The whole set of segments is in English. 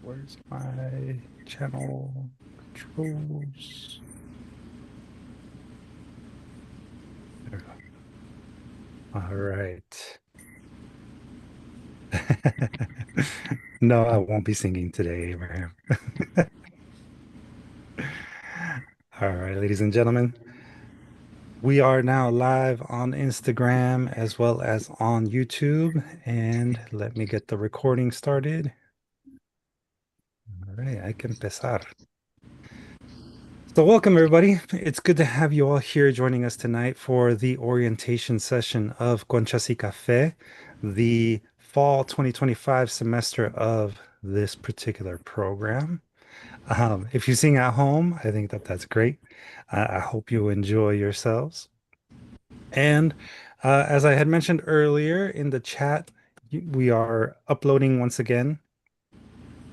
Where's my channel controls? There we go. All right. No, I won't be singing today, Abraham. All right, ladies and gentlemen, we are now live on Instagram as well as on YouTube. And let me get the recording started. All right, I can empezar. So, welcome everybody. It's good to have you all here joining us tonight for the orientation session of Conchas y Café, the fall 2025 semester of this particular program. If you sing at home, I think that that's great. I hope you enjoy yourselves. And as I had mentioned earlier in the chat, we are uploading once again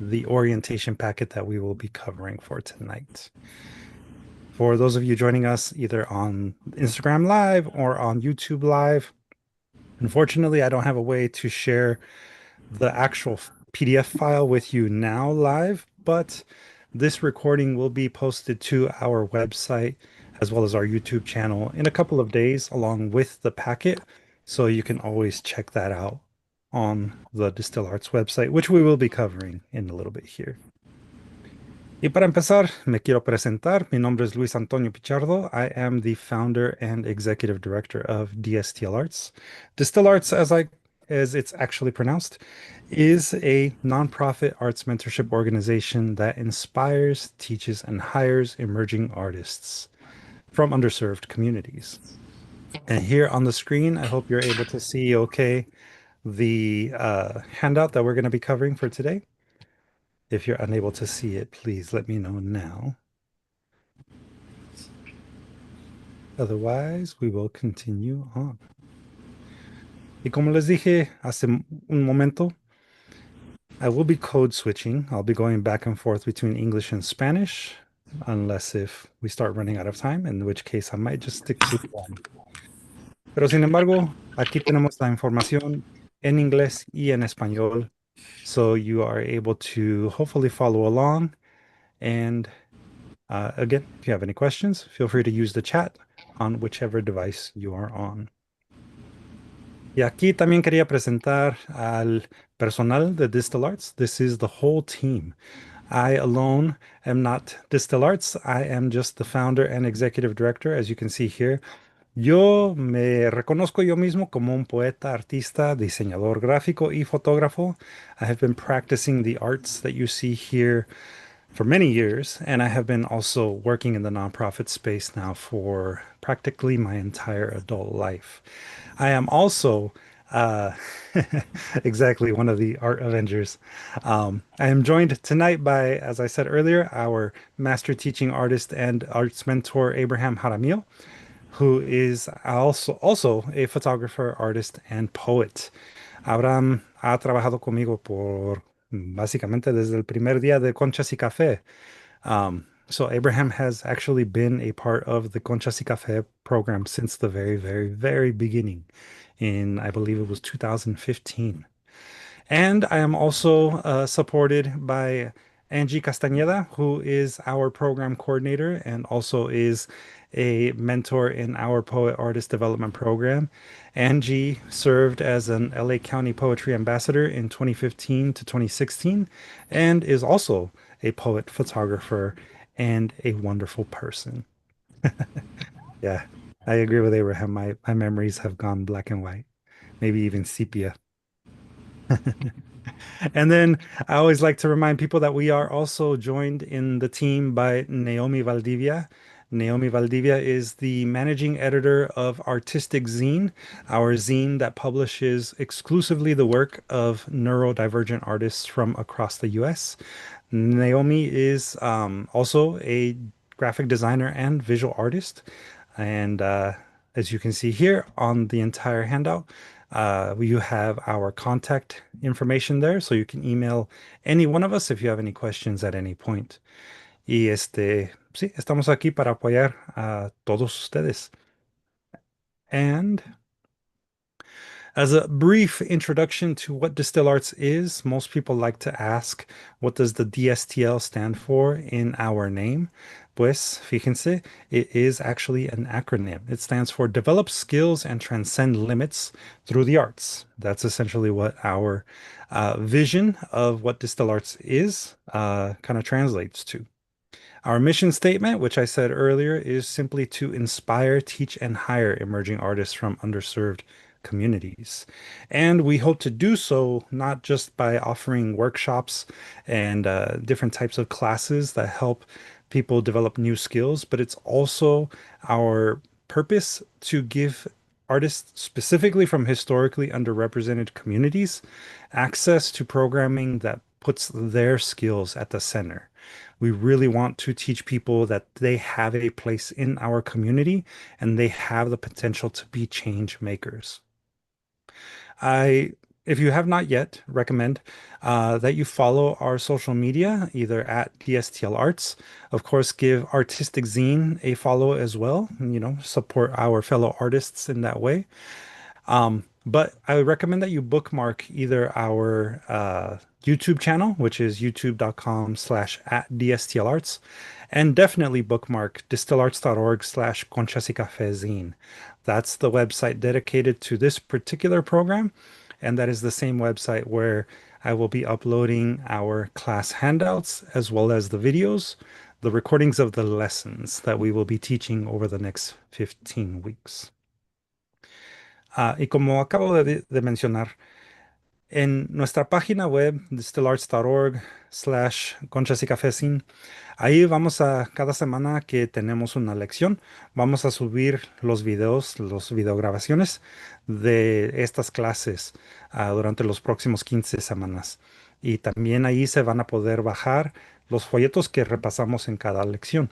the orientation packet that we will be covering for tonight. For those of you joining us either on Instagram Live or on YouTube Live, unfortunately, I don't have a way to share the actual PDF file with you now live, but this recording will be posted to our website as well as our YouTube channel in a couple of days, along with the packet. So you can always check that out on the Distill Arts website, which we will be covering in a little bit here. Y para empezar, me quiero presentar. Mi nombre es Luis Antonio Pichardo. I am the founder and executive director of DSTL Arts. Distill Arts, as it's actually pronounced, is a nonprofit arts mentorship organization that inspires, teaches, and hires emerging artists from underserved communities. And here on the screen, I hope you're able to see okay the handout that we're going to be covering for today. If you're unable to see it, please let me know now. Otherwise, we will continue on. Y como les dije hace un momento, I will be code switching. I'll be going back and forth between English and Spanish, unless if we start running out of time, in which case I might just stick to one. Pero sin embargo, aquí tenemos la información en inglés y en español, so you are able to hopefully follow along. And again, if you have any questions, feel free to use the chat on whichever device you are on. Y aquí también quería presentar al personal de Distill Arts. This is the whole team. I alone am not Distill Arts. I am just the founder and executive director, as you can see here. Yo me reconozco yo mismo como un poeta, artista, diseñador gráfico y fotógrafo. I have been practicing the arts that you see here for many years, and I have been also working in the nonprofit space now for practically my entire adult life. I am also uh, exactly one of the art Avengers. I am joined tonight by, as I said earlier, our master teaching artist and arts mentor, Abraham Jaramillo, who is also a photographer, artist, and poet. Abraham ha trabajado conmigo por básicamente desde el primer día de Conchas y Café. So Abraham has actually been a part of the Conchas y Café program since the very, very, very beginning in, I believe it was 2015. And I am also supported by Angie Castañeda, who is our program coordinator and also is a mentor in our Poet Artist Development Program. Angie served as an LA County Poetry Ambassador in 2015 to 2016 and is also a poet, photographer, and a wonderful person. Yeah, I agree with Abraham. My memories have gone black and white, maybe even sepia. And then I always like to remind people that we are also joined in the team by Naomi Valdivia. Naomi Valdivia is the managing editor of Artistic Zine, our zine that publishes exclusively the work of neurodivergent artists from across the US. Naomi is also a graphic designer and visual artist. And as you can see here on the entire handout, you have our contact information there, so you can email any one of us if you have any questions at any point. Y sí, estamos aquí para apoyar a todos ustedes. And As a brief introduction to what Distill Arts is, most people like to ask, what does the DSTL stand for in our name? Pues, fíjense, it is actually an acronym. It stands for Develop Skills and Transcend Limits Through the Arts. That's essentially what our vision of what Distill Arts is, kind of translates to. Our mission statement, which I said earlier, is simply to inspire, teach, and hire emerging artists from underserved communities. And we hope to do so not just by offering workshops and different types of classes that help people develop new skills, but it's also our purpose to give artists specifically from historically underrepresented communities access to programming that puts their skills at the center. We really want to teach people that they have a place in our community and they have the potential to be change makers. I, if you have not yet, recommend that you follow our social media, either at DSTL Arts. Of course, give Artistic Zine a follow as well, and, support our fellow artists in that way. But I would recommend that you bookmark either our YouTube channel, which is youtube.com/at DSTLarts, and definitely bookmark distillarts.org/Conchas y Café zine. That's the website dedicated to this particular program, and that is the same website where I will be uploading our class handouts as well as the videos, the recordings of the lessons that we will be teaching over the next 15 weeks. Y como acabo de mencionar, en nuestra página web, distillarts.org/conchas y cafecín, ahí vamos a, cada semana que tenemos una lección, vamos a subir los videos, los videograbaciones de estas clases durante los próximos 15 semanas. Y también ahí se van a poder bajar los folletos que repasamos en cada lección.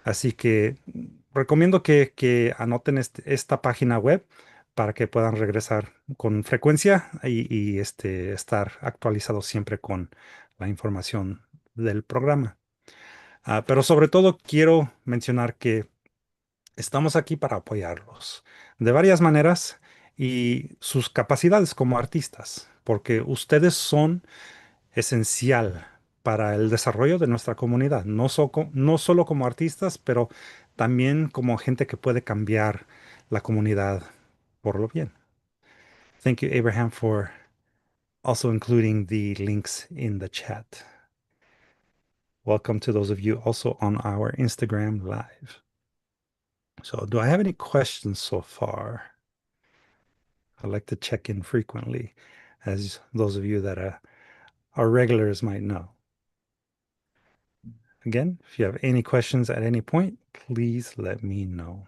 Así que recomiendo que anoten esta página web para que puedan regresar con frecuencia y estar actualizados siempre con la información del programa. Pero sobre todo quiero mencionar que estamos aquí para apoyarlos de varias maneras y sus capacidades como artistas, porque ustedes son esencial para el desarrollo de nuestra comunidad, no solo como artistas, pero también como gente que puede cambiar la comunidad por lo bien. Thank you, Abraham, for also including the links in the chat. Welcome to those of you also on our Instagram Live. So, do I have any questions so far? I like to check in frequently, as those of you that are regulars might know. Again, if you have any questions at any point, please let me know.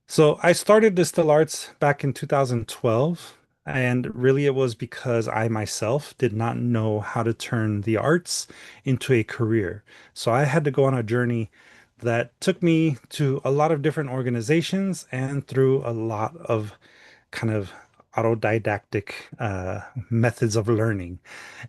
So I started Distill Arts back in 2012, and really it was because I myself did not know how to turn the arts into a career. So I had to go on a journey that took me to a lot of different organizations and through a lot of kind of autodidactic methods of learning.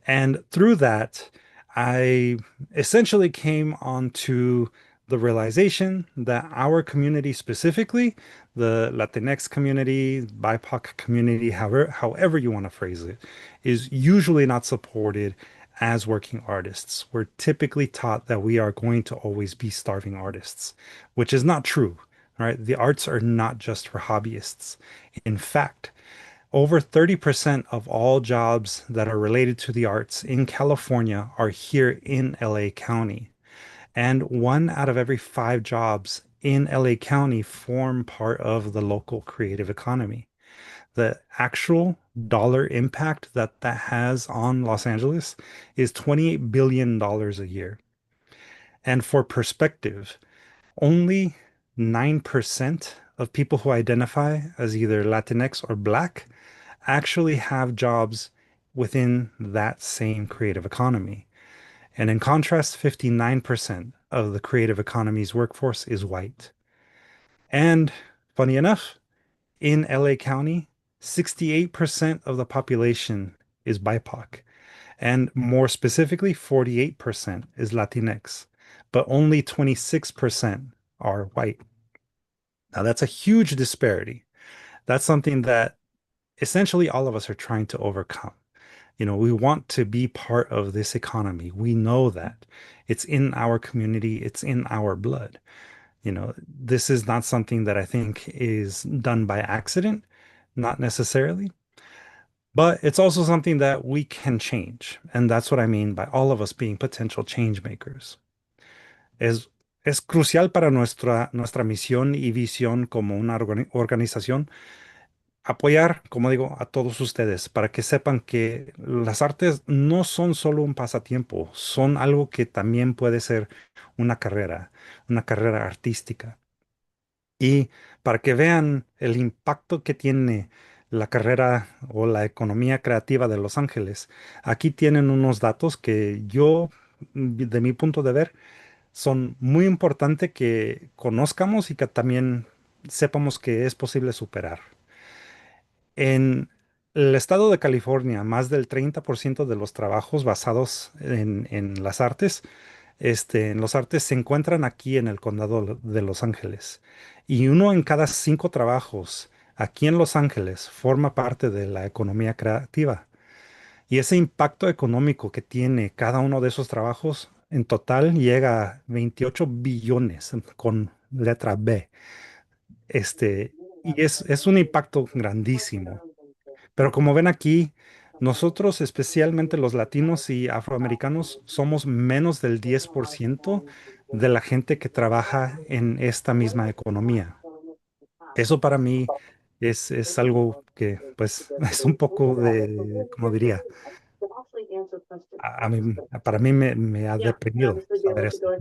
And through that, I essentially came onto the realization that our community specifically, the Latinx community, BIPOC community, however you want to phrase it, is usually not supported as working artists. We're typically taught that we are going to always be starving artists, which is not true, right? The arts are not just for hobbyists. In fact, over 30% of all jobs that are related to the arts in California are here in LA County. And 1 out of every 5 jobs in LA County form part of the local creative economy. The actual dollar impact that that has on Los Angeles is $28 billion a year. And for perspective, only 9% of people who identify as either Latinx or Black actually have jobs within that same creative economy. And in contrast, 59% of the creative economy's workforce is white. And funny enough, in LA County, 68% of the population is BIPOC. And more specifically, 48% is Latinx, but only 26% are white. Now, that's a huge disparity. That's something that essentially all of us are trying to overcome. We want to be part of this economy. We know that it's in our community, it's in our blood. This is not something that I think is done by accident, not necessarily, but it's also something that we can change. And that's what I mean by all of us being potential change makers. Es, es crucial para nuestra misión y visión como una organización apoyar, como digo, a todos ustedes para que sepan que las artes no son solo un pasatiempo, son algo que también puede ser una carrera artística. Y para que vean el impacto que tiene la carrera o la economía creativa de Los Ángeles, aquí tienen unos datos que yo, de mi punto de ver, son muy importantes que conozcamos y que también sepamos que es posible superar. En el estado de California, más del 30% de los trabajos basados en las artes, en los artes se encuentran aquí en el condado de Los Ángeles. Y uno en cada 5 trabajos aquí en Los Ángeles forma parte de la economía creativa. Y ese impacto económico que tiene cada uno de esos trabajos en total llega a 28 billones con letra B. Y es un impacto grandísimo. Pero como ven aquí, nosotros, especialmente los latinos y afroamericanos, somos menos del 10% de la gente que trabaja en esta misma economía. Eso para mí es algo que, pues, es un poco de, como diría, para mí me ha deprimido saber esto.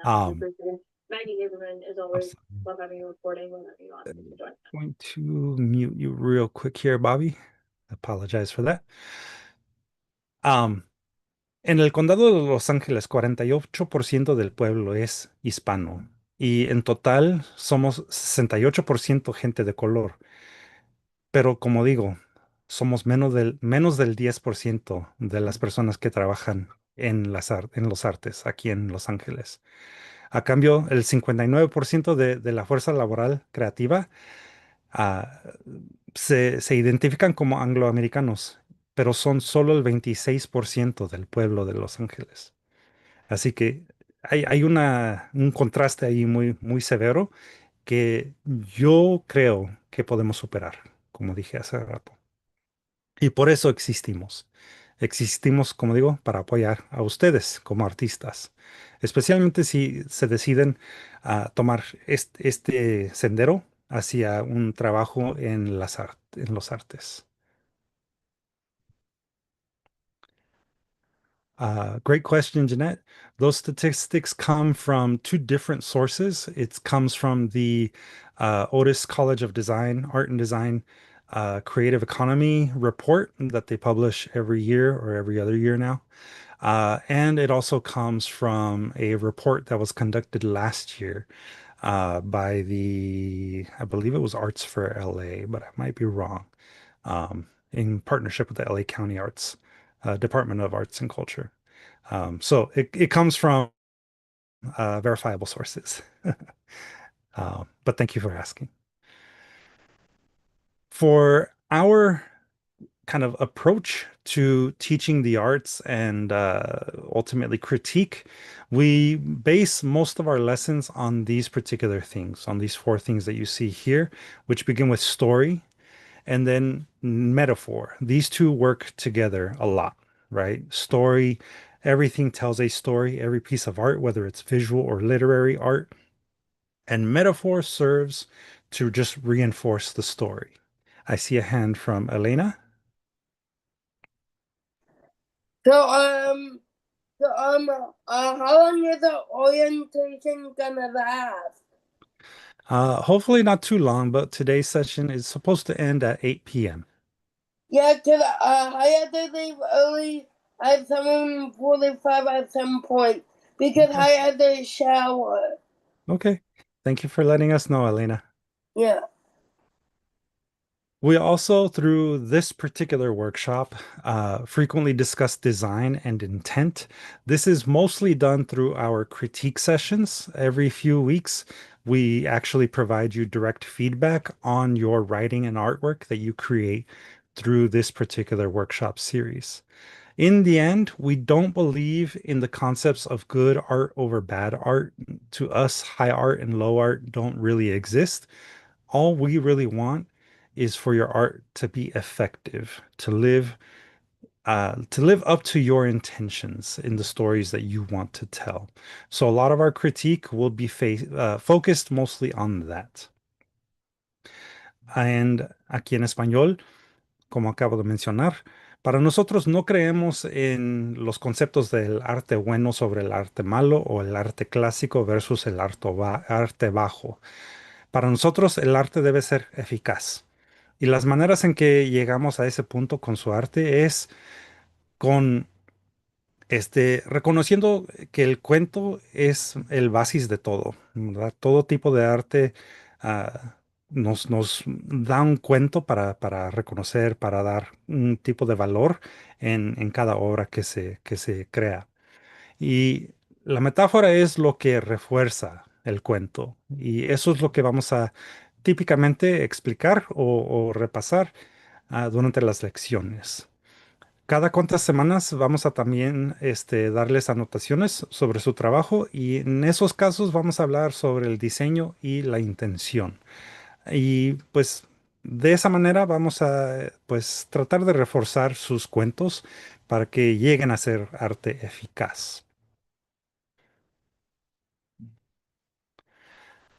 Um, I'm sorry. Going to mute you real quick here, Bobby. Apologize for that. Um, En el condado de Los Ángeles, 48% del pueblo es hispano y en total somos 68% gente de color. Pero como digo, somos menos del 10% de las personas que trabajan en los artes aquí en Los Ángeles. A cambio, el 59% de la fuerza laboral creativa ah, se identifican como angloamericanos, pero son solo el 26% del pueblo de Los Ángeles. Así que hay un contraste ahí muy, muy severo que yo creo que podemos superar, como dije hace rato. Y por eso existimos. Existimos, como digo, para apoyar a ustedes como artistas, especialmente si se deciden a tomar este sendero hacia un trabajo en los artes. Great question, Jeanette. Those statistics come from two different sources. It comes from the Otis College of Design, Art and Design Creative Economy report that they publish every year or every other year now. And it also comes from a report that was conducted last year by I believe it was Arts for LA, but I might be wrong, in partnership with the LA County Arts Department of Arts and Culture. So it comes from verifiable sources. But thank you for asking. For our kind of approach to teaching the arts and ultimately critique, we base most of our lessons on these particular things, on these 4 things that you see here, which begin with story and then metaphor. These two work together a lot, right? Story, everything tells a story, every piece of art, whether it's visual or literary art. And metaphor serves to just reinforce the story. I see a hand from Elena. So, how long is the orientation gonna last? Hopefully not too long, but today's session is supposed to end at 8 p.m. Yeah, 'cause I had to leave early at 7:45 at some point because Okay. I had to shower. Okay. Thank you for letting us know, Elena. Yeah. We also, through this particular workshop, frequently discuss design and intent. This is mostly done through our critique sessions. Every few weeks, we actually provide you direct feedback on your writing and artwork that you create through this particular workshop series. In the end, we don't believe in the concepts of good art over bad art. To us, high art and low art don't really exist. All we really want is for your art to be effective, to live up to your intentions in the stories that you want to tell. So a lot of our critique will be focused mostly on that. And aquí en español, como acabo de mencionar, para nosotros no creemos en los conceptos del arte bueno sobre el arte malo o el arte clásico versus el arte bajo. Para nosotros el arte debe ser eficaz. Y las maneras en que llegamos a ese punto con su arte es con reconociendo que el cuento es el basis de todo, ¿verdad? Todo tipo de arte nos da un cuento para reconocer, para dar un tipo de valor en cada obra que se crea. Y la metáfora es lo que refuerza el cuento. Y eso es lo que vamos a típicamente explicar o repasar durante las lecciones. Cada cuantas semanas vamos a también darles anotaciones sobre su trabajo y en esos casos vamos a hablar sobre el diseño y la intención. Y pues de esa manera vamos a pues tratar de reforzar sus cuentos para que lleguen a ser arte eficaz.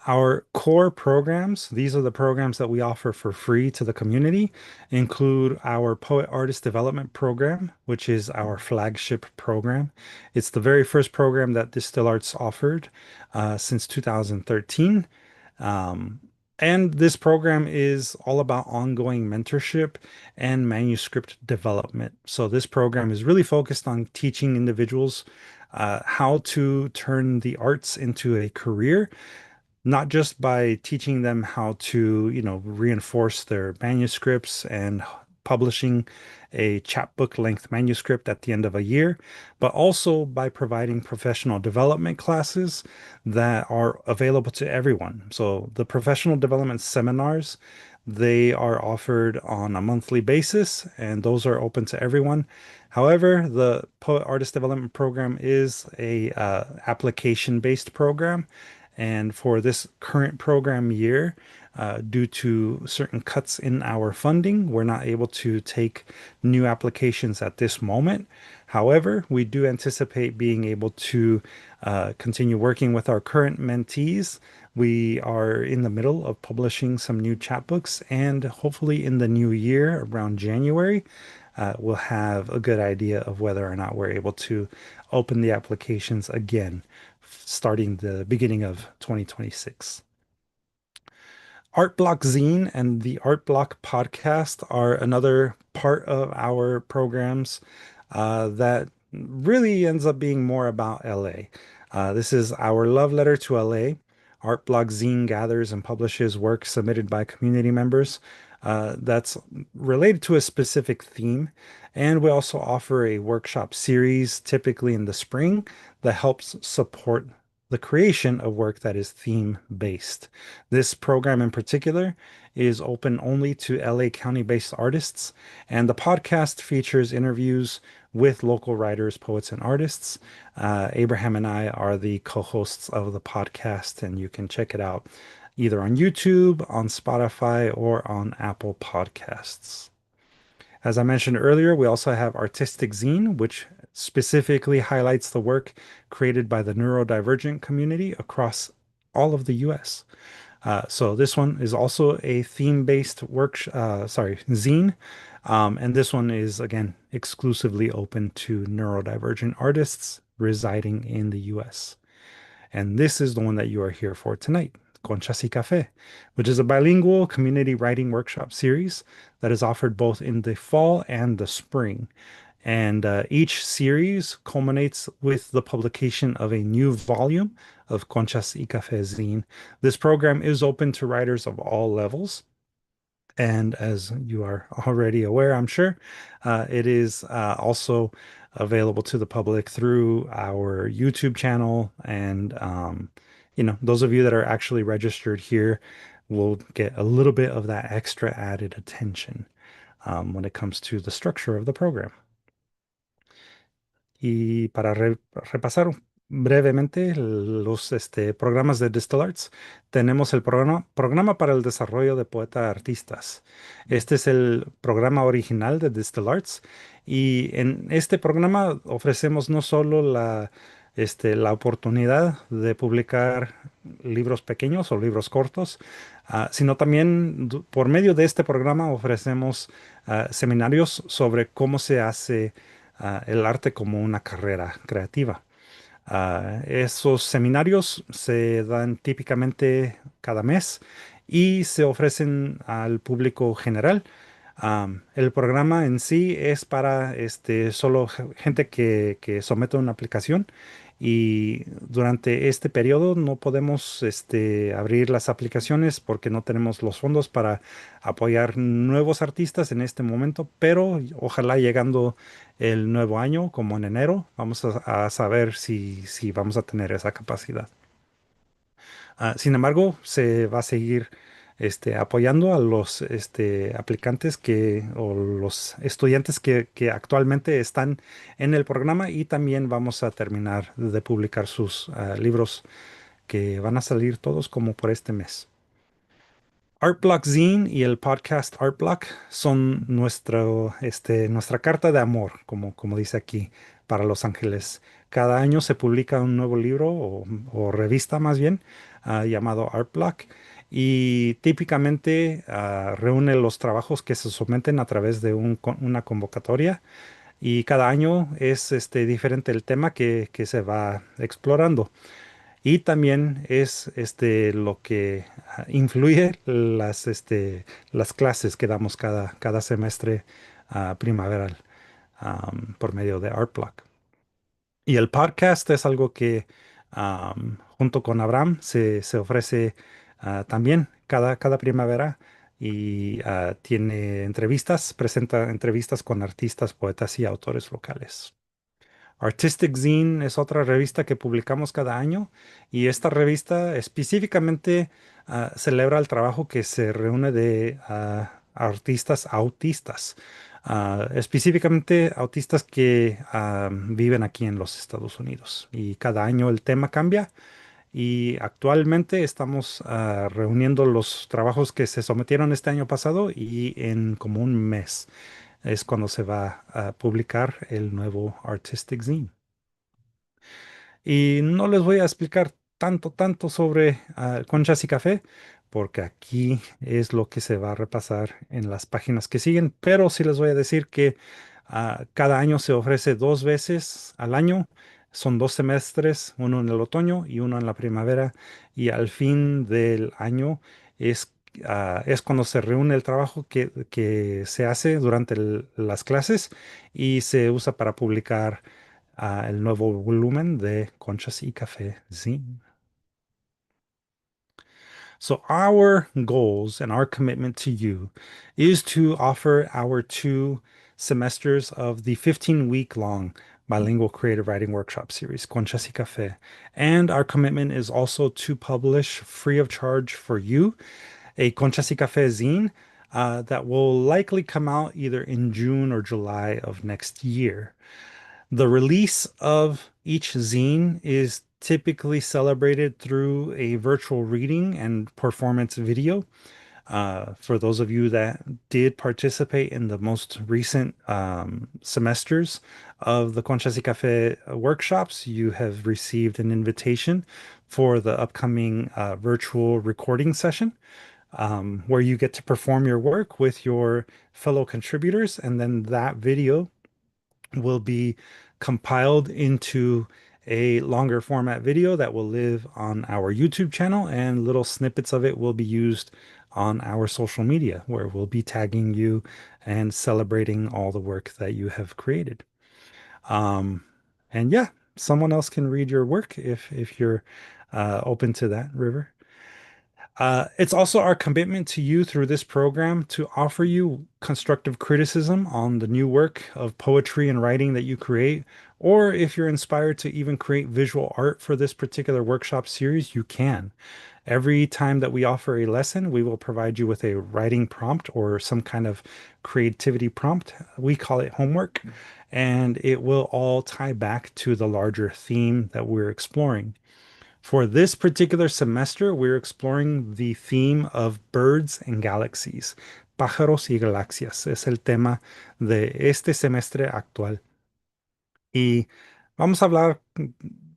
Our core programs, these are the programs that we offer for free to the community, include our Poet Artist Development Program, which is our flagship program. It's the very first program that Distill Arts offered since 2013. Um, and this program is all about ongoing mentorship and manuscript development. So, this program is really focused on teaching individuals how to turn the arts into a career, not just by teaching them how to, reinforce their manuscripts and publishing a chapbook length manuscript at the end of a year, but also by providing professional development classes that are available to everyone. So the professional development seminars, they are offered on a monthly basis, and those are open to everyone. However, the Poet Artist Development Program is a application-based program, and for this current program year, due to certain cuts in our funding, we're not able to take new applications at this moment. However, we do anticipate being able to continue working with our current mentees. We are in the middle of publishing some new chapbooks, and hopefully in the new year, around January, we'll have a good idea of whether or not we're able to open the applications again starting the beginning of 2026. Art Block Zine and the Art Block podcast are another part of our programs that really ends up being more about LA. This is our love letter to LA. Art Block Zine gathers and publishes work submitted by community members that's related to a specific theme. And we also offer a workshop series, typically in the spring, that helps support the creation of work that is theme based. This program in particular is open only to LA County based artists, and the podcast features interviews with local writers, poets, and artists. Abraham and I are the co hosts of the podcast, and you can check it out either on YouTube, on Spotify, or on Apple Podcasts. As I mentioned earlier, we also have Artistic Zine, which specifically highlights the work created by the neurodivergent community across all of the US. So this one is also a theme-based zine. And this one is, again, exclusively open to neurodivergent artists residing in the US. And this is the one that you are here for tonight, Conchas y Café, which is a bilingual community writing workshop series that is offered both in the fall and the spring. And each series culminates with the publication of a new volume of Conchas y Café zine. This program is open to writers of all levels. And as you are already aware, I'm sure, it is also available to the public through our YouTube channel. And, those of you that are actually registered here will get a little bit of that extra added attention when it comes to the structure of the program. Y para repasar brevemente los programas de Distal Arts, tenemos el programa para el desarrollo de poeta artistas. Este es el programa original de Distal Arts y en este programa ofrecemos no solo la oportunidad de publicar libros pequeños o libros cortos, sino también por medio de este programa ofrecemos seminarios sobre cómo se hace el arte como una carrera creativa. Esos seminarios se dan típicamente cada mes y se ofrecen al público general. El programa en sí es para solo gente que somete una aplicación y durante este periodo no podemos abrir las aplicaciones porque no tenemos los fondos para apoyar nuevos artistas en este momento, pero ojalá llegando el nuevo año, como en enero, vamos a saber si vamos a tener esa capacidad. Sin embargo, se va a seguir apoyando a los aplicantes o los estudiantes que actualmente están en el programa y también vamos a terminar de publicar sus libros que van a salir todos como por este mes. Art Block Zine y el podcast Art Block son nuestra carta de amor, como dice aquí, para Los Ángeles. Cada año se publica un nuevo libro o revista más bien, llamado Art Block y típicamente reúne los trabajos que se someten a través de una convocatoria y cada año es diferente el tema que se va explorando. Y también es lo que influye las clases que damos cada semestre primaveral por medio de ArtBlock. Y el podcast es algo que junto con Abraham se ofrece también cada primavera y tiene entrevistas, presenta entrevistas con artistas, poetas y autores locales. Artistic Zine es otra revista que publicamos cada año y esta revista específicamente celebra el trabajo que se reúne de artistas autistas, específicamente autistas que viven aquí en los Estados Unidos. Y cada año el tema cambia y actualmente estamos reuniendo los trabajos que se sometieron este año pasado y en como un mes es cuando se va a publicar el nuevo Artistic Zine. Y no les voy a explicar tanto sobre Conchas y Café, porque aquí es lo que se va a repasar en las páginas que siguen, pero sí les voy a decir que cada año se ofrece 2 veces al año. Son 2 semestres, uno en el otoño y uno en la primavera, y al fin del año es cuando se reúne el trabajo que se hace durante las clases y se usa para publicar el nuevo volumen de Conchas y Café Zine. So, our goals and our commitment to you is to offer our 2 semesters of the 15-week long bilingual creative writing workshop series, Conchas y Café. And our commitment is also to publish free of charge for you a Conchas y Café zine that will likely come out either in June or July of next year. The release of each zine is typically celebrated through a virtual reading and performance video. For those of you that did participate in the most recent semesters of the Conchas y Café workshops, you have received an invitation for the upcoming virtual recording session. Where you get to perform your work with your fellow contributors, and then that video will be compiled into a longer format video that will live on our YouTube channel, and little snippets of it will be used on our social media, where we'll be tagging you and celebrating all the work that you have created. Um, and yeah, someone else can read your work if you're open to that, River. It's also our commitment to you through this program to offer you constructive criticism on the new work of poetry and writing that you create. Or if you're inspired to even create visual art for this particular workshop series, you can. Every time that we offer a lesson, we will provide you with a writing prompt or some kind of creativity prompt. We call it homework, and it will all tie back to the larger theme that we're exploring. For this particular semester, we're exploring the theme of birds and galaxies. Pájaros y galaxias es el tema de este semestre actual. Y vamos a hablar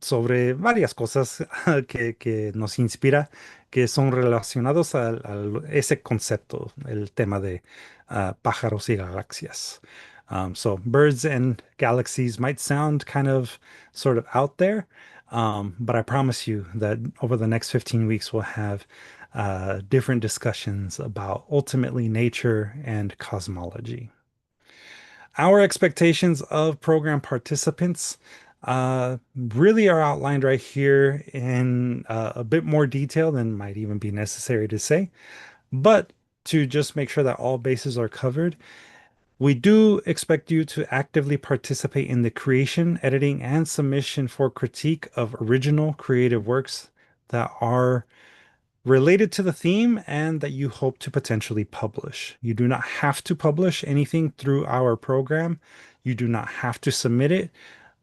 sobre varias cosas que nos inspira, que son relacionados ese concepto, el tema de pájaros y galaxias. So birds and galaxies might sound kind of sort of out there, but I promise you that over the next 15 weeks, we'll have different discussions about ultimately nature and cosmology. Our expectations of program participants really are outlined right here in a bit more detail than might even be necessary to say. But to just make sure that all bases are covered, we do expect you to actively participate in the creation, editing, and submission for critique of original creative works that are related to the theme and that you hope to potentially publish. You do not have to publish anything through our program. You do not have to submit it,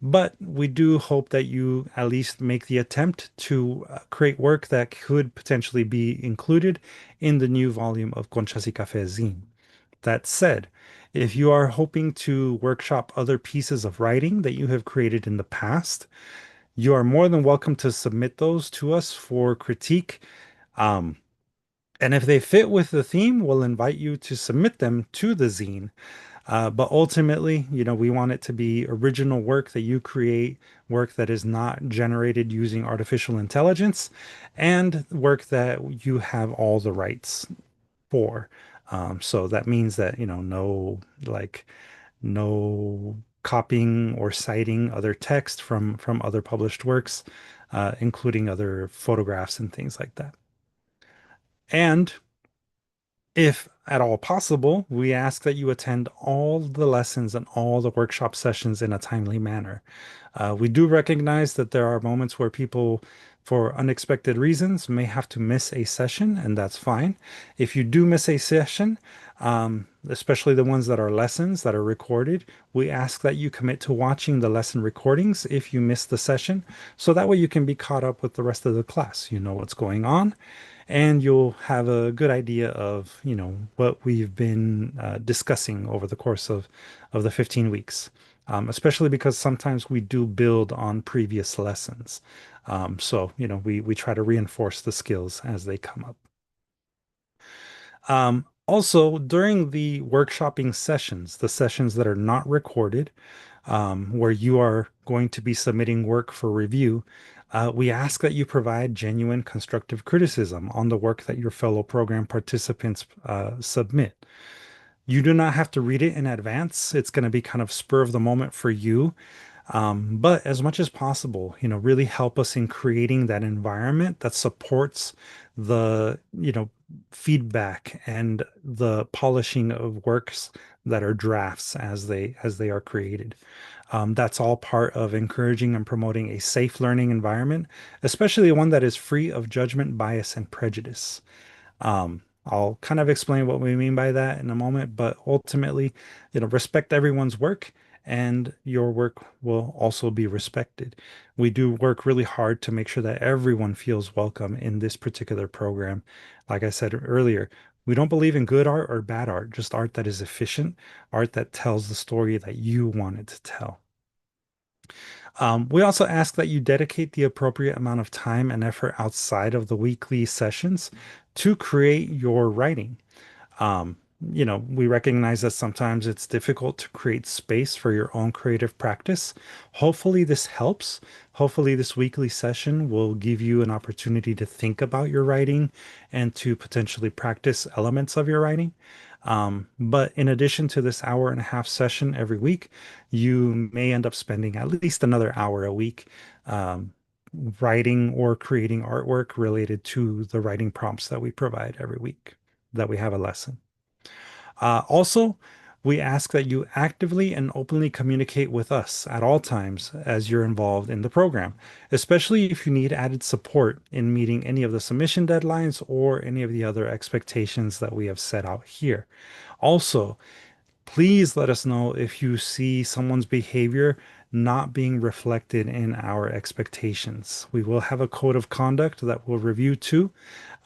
but we do hope that you at least make the attempt to create work that could potentially be included in the new volume of Conchas y Café zine. That said, if you are hoping to workshop other pieces of writing that you have created in the past, you are more than welcome to submit those to us for critique. Um, and if they fit with the theme, we'll invite you to submit them to the zine. But ultimately, we want it to be original work that you create, work that is not generated using artificial intelligence, and work that you have all the rights for. So that means that, no like no copying or citing other text from other published works, including other photographs and things like that. And if at all possible, we ask that you attend all the lessons and all the workshop sessions in a timely manner. We do recognize that there are moments where people, for unexpected reasons, may have to miss a session, and that's fine. If you do miss a session, especially the ones that are lessons that are recorded, we ask that you commit to watching the lesson recordings if you miss the session, so that way you can be caught up with the rest of the class. You know what's going on, and you'll have a good idea of, what we've been discussing over the course of the 15 weeks. Especially because sometimes we do build on previous lessons. So, we try to reinforce the skills as they come up. Also, during the workshopping sessions, the sessions that are not recorded, where you are going to be submitting work for review, we ask that you provide genuine constructive criticism on the work that your fellow program participants submit. You do not have to read it in advance. It's going to be kind of spur of the moment for you. But as much as possible, really help us in creating that environment that supports the, feedback and the polishing of works that are drafts as they are created. That's all part of encouraging and promoting a safe learning environment, especially one that is free of judgment, bias, and prejudice. I'll kind of explain what we mean by that in a moment, but ultimately, respect everyone's work and your work will also be respected. We do work really hard to make sure that everyone feels welcome in this particular program. Like I said earlier, we don't believe in good art or bad art, just art that is efficient, art that tells the story that you wanted to tell. We also ask that you dedicate the appropriate amount of time and effort outside of the weekly sessions to create your writing. Um, we recognize that sometimes it's difficult to create space for your own creative practice. Hopefully, this helps. Hopefully, this weekly session will give you an opportunity to think about your writing and to potentially practice elements of your writing. But in addition to this hour-and-a-half session every week, you may end up spending at least another hour a week, writing or creating artwork related to the writing prompts that we provide every week that we have a lesson. Also, we ask that you actively and openly communicate with us at all times as you're involved in the program, especially if you need added support in meeting any of the submission deadlines or any of the other expectations that we have set out here. Also, please let us know if you see someone's behavior not being reflected in our expectations. We will have a code of conduct that we'll review too.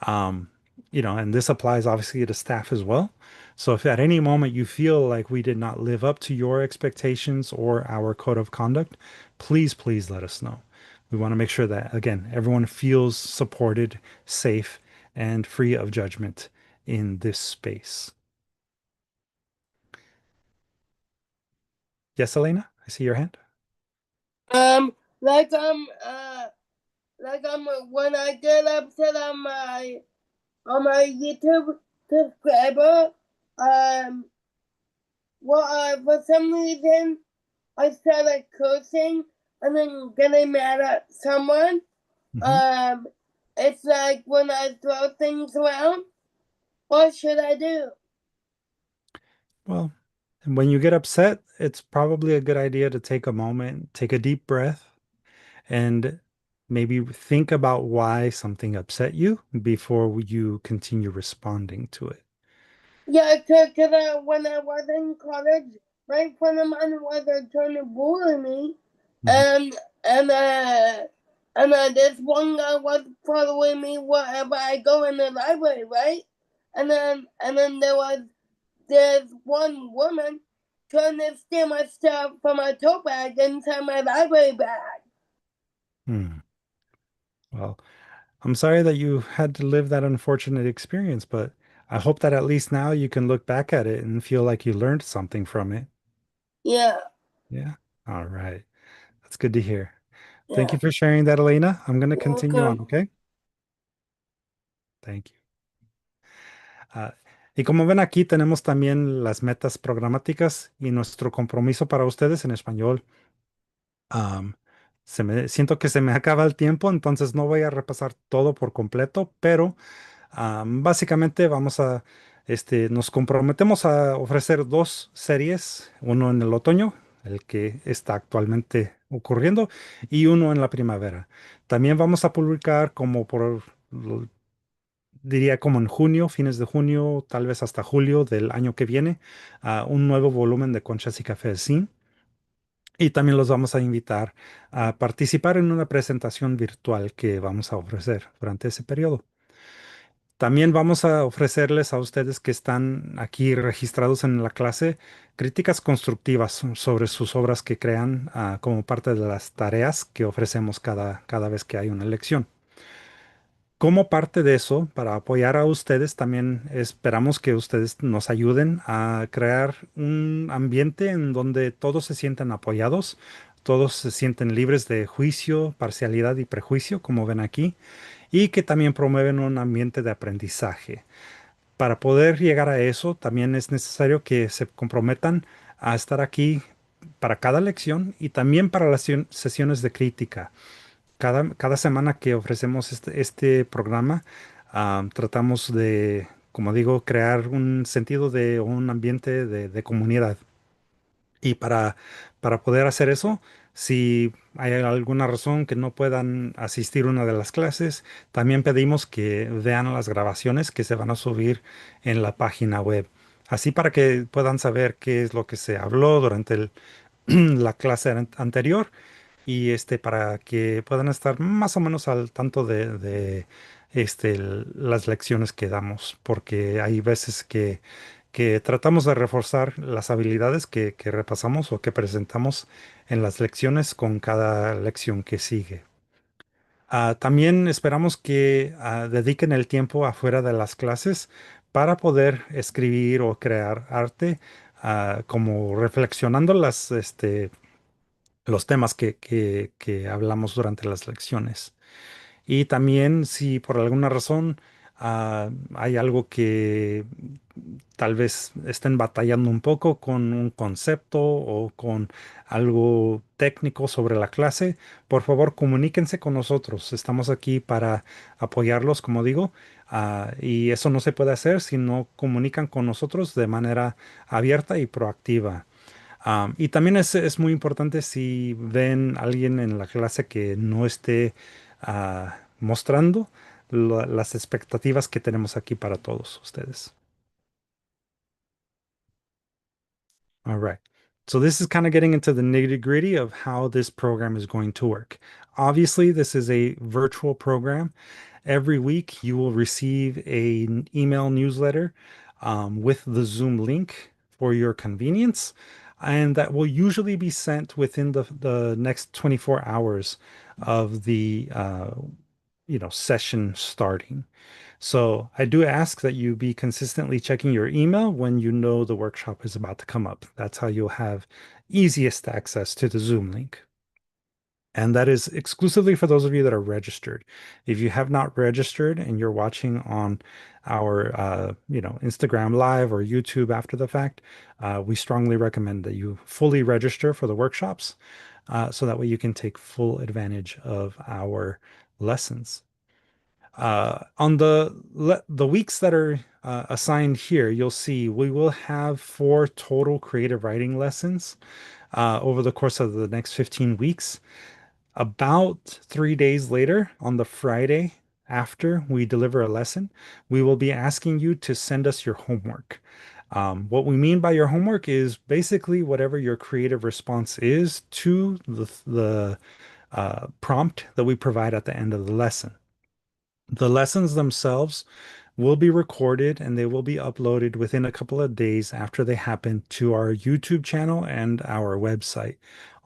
Um, and this applies obviously to staff as well. So if at any moment you feel like we did not live up to your expectations or our code of conduct, please let us know. We want to make sure that, again, everyone feels supported, safe, and free of judgment in this space. Yes, Elena, I see your hand. Um, like when I get upset on my YouTube subscriber, um, for some reason I started cursing and then getting mad at someone. Mhm. Um, it's like when I throw things around. What should I do? Well, when you get upset, it's probably a good idea to take a moment, take a deep breath, and maybe think about why something upset you before you continue responding to it. Yeah, when I was in college, my friend of mine was trying to bully me, Mhm. and and this one guy was following me wherever I go in the library, right? And then there's one woman trying to steal my stuff from my tote bag inside my library bag. Hmm. Well, I'm sorry that you had to live that unfortunate experience, but I hope that at least now you can look back at it and feel like you learned something from it. Yeah, Yeah. All right. That's good to hear. Thank yeah. you for sharing that, Elena. I'm going to You're continue on, welcome. okay? Thank you. Ah, y como ven aquí, tenemos también las metas programáticas y nuestro compromiso para ustedes en español. Am, siento que se me acaba el tiempo, entonces no voy a repasar todo por completo, pero básicamente nos comprometemos a ofrecer dos series, uno en el otoño, el que está actualmente ocurriendo, y uno en la primavera. También vamos a publicar diría como en junio, fines de junio, tal vez hasta julio del año que viene, un nuevo volumen de Conchas y Café sin. Y también los vamos a invitar a participar en una presentación virtual que vamos a ofrecer durante ese periodo. También vamos a ofrecerles a ustedes que están aquí registrados en la clase críticas constructivas sobre sus obras que crean, como parte de las tareas que ofrecemos cada vez que hay una lección. Como parte de eso, para apoyar a ustedes, también esperamos que ustedes nos ayuden a crear un ambiente en donde todos se sientan apoyados, todos se sienten libres de juicio, parcialidad y prejuicio, como ven aquí, y que también promueven un ambiente de aprendizaje. Para poder llegar a eso, también es necesario que se comprometan a estar aquí para cada lección y también para las sesiones de crítica. Cada semana que ofrecemos este programa, tratamos de, como digo, crear un sentido de un ambiente de comunidad. Y para poder hacer eso, si hay alguna razón que no puedan asistir a una de las clases, también pedimos que vean las grabaciones que se van a subir en la página web. Así para que puedan saber qué es lo que se habló durante la clase anterior y para que puedan estar más o menos al tanto de las lecciones que damos, porque hay veces que tratamos de reforzar las habilidades que repasamos o que presentamos en las lecciones con cada lección que sigue. También esperamos que dediquen el tiempo afuera de las clases para poder escribir o crear arte, como reflexionando los temas que hablamos durante las lecciones. Y también si por alguna razón hay algo que tal vez estén batallando un poco con un concepto o con algo técnico sobre la clase, por favor comuníquense con nosotros. Estamos aquí para apoyarlos, como digo, y eso no se puede hacer si no comunican con nosotros de manera abierta y proactiva. Y también es muy importante si ven a alguien en la clase que no esté mostrando las expectativas que tenemos aquí para todos ustedes. All right. So this is kind of getting into the nitty-gritty of how this program is going to work. Obviously, this is a virtual program. Every week, you will receive an email newsletter with the Zoom link for your convenience, and that will usually be sent within the next 24 hours of the session starting. So I do ask that you be consistently checking your email when you know the workshop is about to come up. That's how you'll have easiest access to the Zoom link. And that is exclusively for those of you that are registered. If you have not registered and you're watching on our, Instagram Live or YouTube after the fact, we strongly recommend that you fully register for the workshops, so that way you can take full advantage of our lessons. On the weeks that are assigned here, you'll see we will have 4 total creative writing lessons over the course of the next 15 weeks. About 3 days later, on the Friday after we deliver a lesson, we will be asking you to send us your homework. What we mean by your homework is basically whatever your creative response is to the prompt that we provide at the end of the lesson. The lessons themselves will be recorded and they will be uploaded within a couple of days after they happen to our YouTube channel and our website.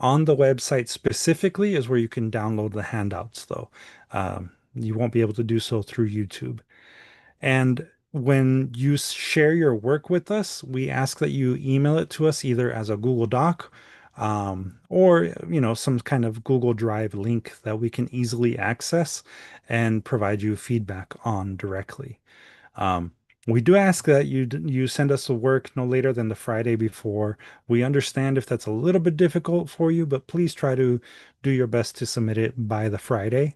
On the website specifically is where you can download the handouts, though. You won't be able to do so through YouTube. And when you share your work with us, we ask that you email it to us either as a Google Doc, or some kind of Google Drive link that we can easily access and provide you feedback on directly. Um, we do ask that you send us the work no later than the Friday before. We understand if that's a little bit difficult for you, but please try to do your best to submit it by the Friday.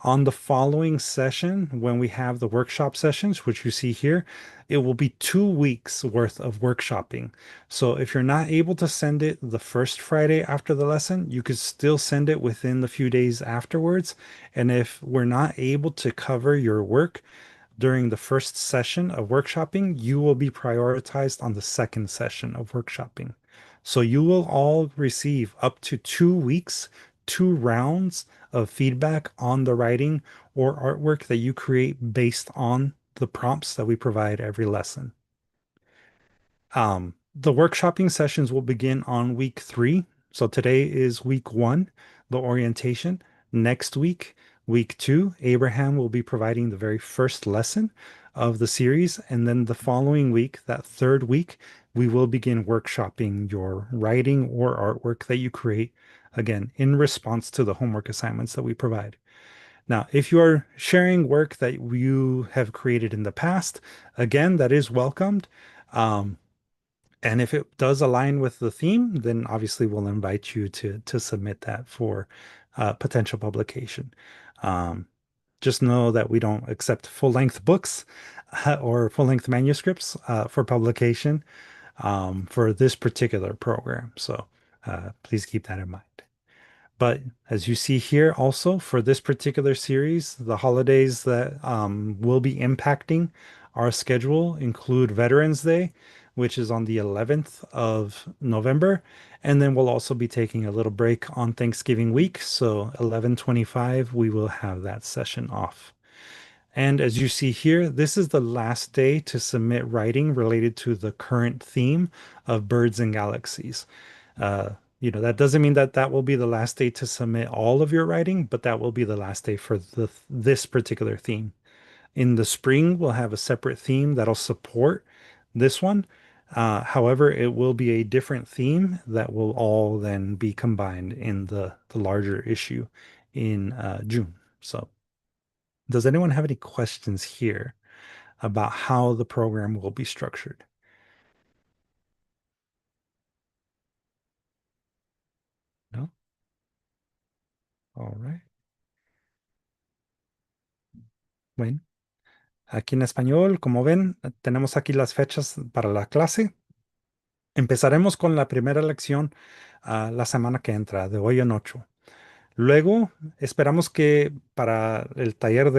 On the following session, when we have the workshop sessions, which you see here, it will be 2 weeks worth of workshopping. So if you're not able to send it the first Friday after the lesson, you could still send it within the few days afterwards. And if we're not able to cover your work during the first session of workshopping, you will be prioritized on the second session of workshopping. So you will all receive up to 2 weeks, 2 rounds of feedback on the writing or artwork that you create based on the prompts that we provide every lesson. The workshopping sessions will begin on week 3. So today is week 1, the orientation. Next week, week 2, Abraham will be providing the very first lesson of the series. And then the following week, that third week, we will begin workshopping your writing or artwork that you create, again, in response to the homework assignments that we provide. Now, if you are sharing work that you have created in the past, again, that is welcomed. Um, and if it does align with the theme, then obviously we'll invite you to submit that for potential publication. Um, just know that we don't accept full-length books or full-length manuscripts for publication for this particular program. So please keep that in mind. But as you see here, also for this particular series, the holidays that will be impacting our schedule include Veterans Day, which is on the 11th of November. And then we'll also be taking a little break on Thanksgiving week. So 11/25, we will have that session off. And as you see here, this is the last day to submit writing related to the current theme of birds and galaxies. Uh, that doesn't mean that that will be the last day to submit all of your writing, but that will be the last day for this particular theme. In the spring, we'll have a separate theme that'll support this one. However, it will be a different theme that will all then be combined in the larger issue in June. So, does anyone have any questions here? about how the program will be structured. ¿No? All right. Bueno, aquí en español, como ven, tenemos aquí las fechas para la clase. Empezaremos con la primera lección la semana que entra, de hoy en 8. Luego, esperamos que para el taller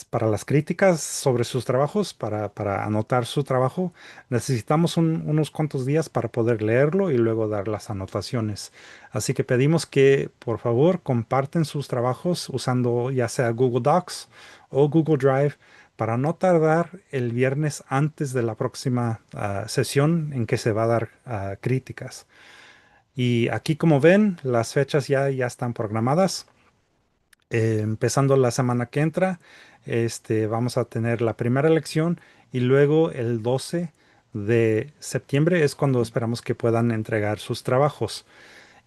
para las críticas sobre sus trabajos, para anotar su trabajo, necesitamos unos cuantos días para poder leerlo y luego dar las anotaciones. Así que pedimos que, por favor, comparten sus trabajos usando ya sea Google Docs o Google Drive para no tardar el viernes antes de la próxima sesión en que se va a dar críticas. Y aquí, como ven, las fechas ya están programadas. Empezando la semana que entra, vamos a tener la primera lección y luego el 12 de septiembre es cuando esperamos que puedan entregar sus trabajos.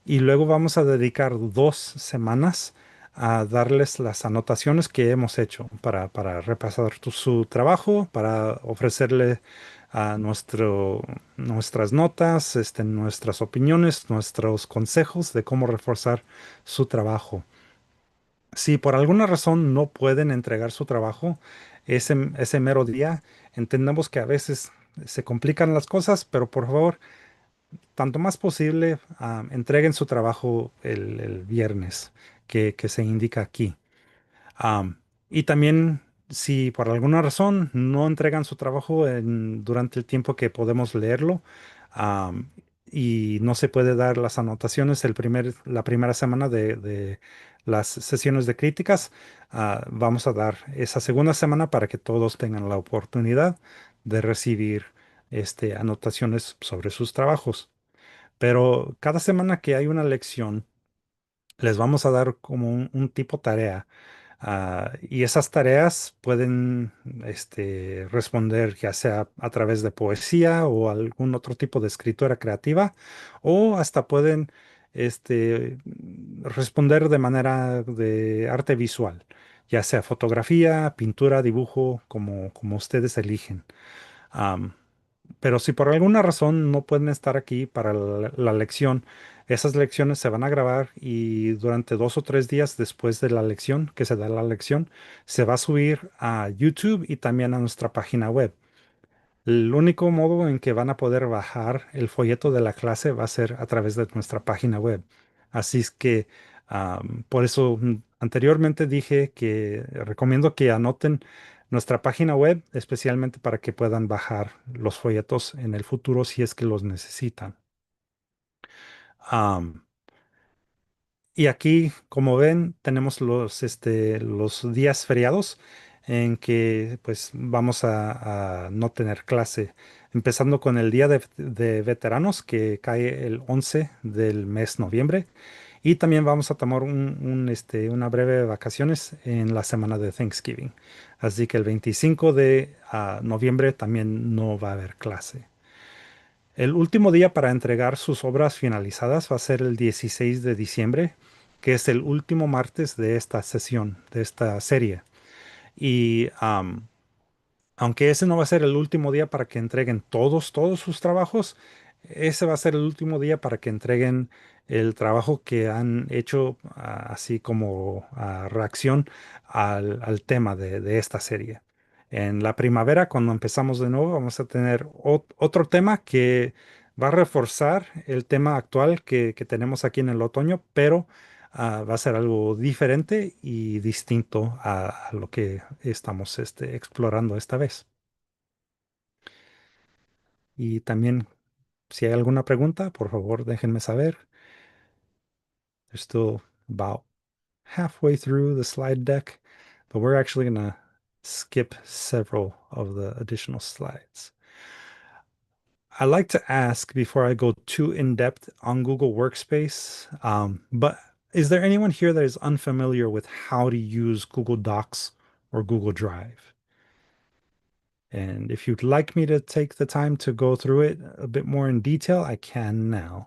Y luego vamos a dedicar 2 semanas a darles las anotaciones que hemos hecho para repasar su trabajo, para ofrecerle a nuestras notas, nuestras opiniones, nuestros consejos de cómo reforzar su trabajo. Si por alguna razón no pueden entregar su trabajo ese mero día, entendemos que a veces se complican las cosas, pero por favor, tanto más posible, entreguen su trabajo el viernes que se indica aquí. Am, y también, si por alguna razón no entregan su trabajo durante el tiempo que podemos leerlo, am, y no se puede dar las anotaciones la primera semana de las sesiones de críticas, vamos a dar esa segunda semana para que todos tengan la oportunidad de recibir anotaciones sobre sus trabajos. Pero cada semana que hay una lección, les vamos a dar como un tipo tarea. Y esas tareas pueden responder ya sea a través de poesía o algún otro tipo de escritura creativa, o hasta pueden responder de manera de arte visual, ya sea fotografía, pintura, dibujo, como ustedes eligen. Am, pero si por alguna razón no pueden estar aquí para la lección, esas lecciones se van a grabar y durante 2 o 3 días después de la lección, que se da la lección, se va a subir a YouTube y también a nuestra página web. El único modo en que van a poder bajar el folleto de la clase va a ser a través de nuestra página web. Así es que por eso anteriormente dije que recomiendo que anoten nuestra página web, especialmente para que puedan bajar los folletos en el futuro si es que los necesitan. Am, y aquí, como ven, tenemos los días feriados en que pues vamos a no tener clase, empezando con el Día de Veteranos que cae el 11 del mes noviembre y también vamos a tomar una breve vacaciones en la semana de Thanksgiving. Así que el 25 de noviembre también no va a haber clase. El último día para entregar sus obras finalizadas va a ser el 16 de diciembre, que es el último martes de esta sesión, de esta serie. Y aunque ese no va a ser el último día para que entreguen todos sus trabajos, ese va a ser el último día para que entreguen el trabajo que han hecho, así como reacción al tema de esta serie. En la primavera, cuando empezamos de nuevo, vamos a tener otro tema que va a reforzar el tema actual que tenemos aquí en el otoño, pero va a ser algo diferente y distinto a lo que estamos explorando esta vez. Y también, si hay alguna pregunta, por favor, déjenme saber. There's still about halfway through the slide deck, but we're actually going to skip several of the additional slides. I like to ask before I go too in depth on Google Workspace, but is there anyone here that is unfamiliar with how to use Google Docs or Google Drive? And if you'd like me to take the time to go through it a bit more in detail, I can now.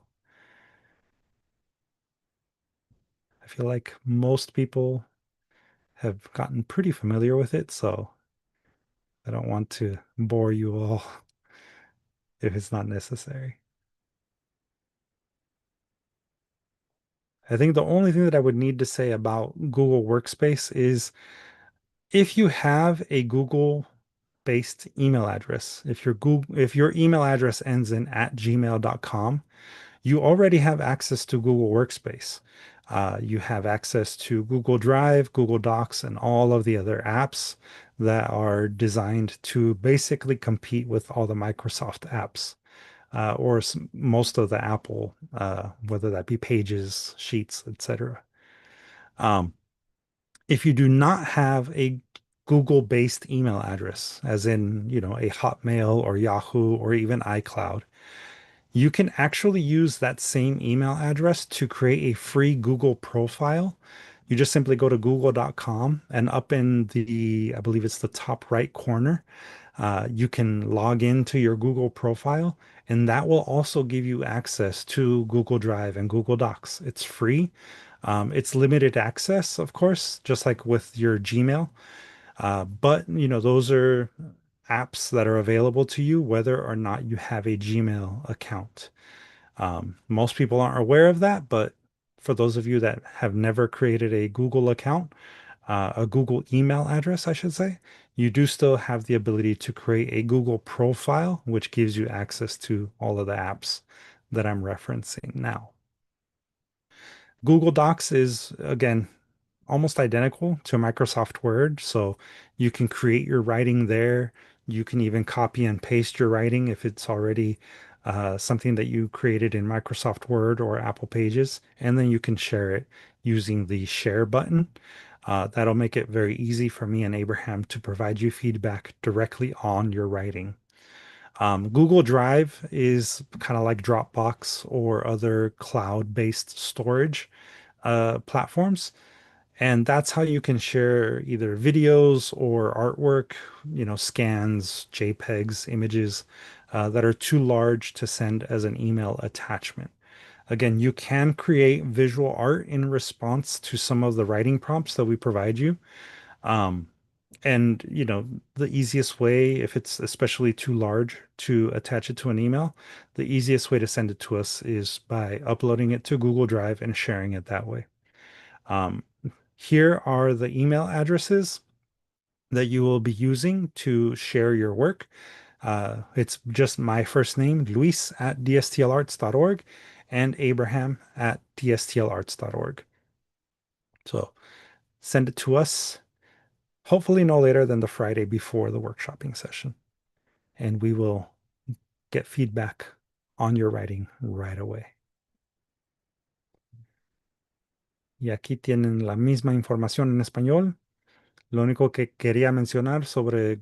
I feel like most people have gotten pretty familiar with it, so I don't want to bore you all if it's not necessary. I think the only thing that I would need to say about Google Workspace is if you have a Google based email address, if your email address ends in at gmail.com, you already have access to Google Workspace. You have access to Google Drive, Google Docs, and all of the other apps that are designed to basically compete with all the Microsoft apps, or most of the Apple, whether that be Pages, Sheets, etc. Um, if you do not have a Google-based email address, as in, a Hotmail or Yahoo or even iCloud, you can actually use that same email address to create a free Google profile. You just simply go to google.com and up in I believe it's the top right corner, you can log into your Google profile, and that will also give you access to Google Drive and Google Docs. It's free. It's limited access, of course, just like with your Gmail. But those are apps that are available to you whether or not you have a Gmail account. Most people aren't aware of that, but for those of you that have never created a Google account, a Google email address, I should say, you do still have the ability to create a Google profile, which gives you access to all of the apps that I'm referencing now. Google Docs is, again, almost identical to Microsoft Word. So you can create your writing there. You can even copy and paste your writing if it's already something that you created in Microsoft Word or Apple Pages, and then you can share it using the share button. That'll make it very easy for me and Abraham to provide you feedback directly on your writing. Google Drive is kind of like Dropbox or other cloud-based storage platforms. And that's how you can share either videos or artwork, scans, JPEGs, images that are too large to send as an email attachment. Again, you can create visual art in response to some of the writing prompts that we provide you. Um, and the easiest way, if it's especially too large to attach it to an email, the easiest way to send it to us is by uploading it to Google Drive and sharing it that way. Um, Here are the email addresses that you will be using to share your work. It's just my first name, Luis at dstlarts.org, and Abraham at dstlarts.org. So send it to us, hopefully no later than the Friday before the workshopping session, and we will get feedback on your writing right away. Y aquí tienen la misma información en español. Lo único que quería mencionar sobre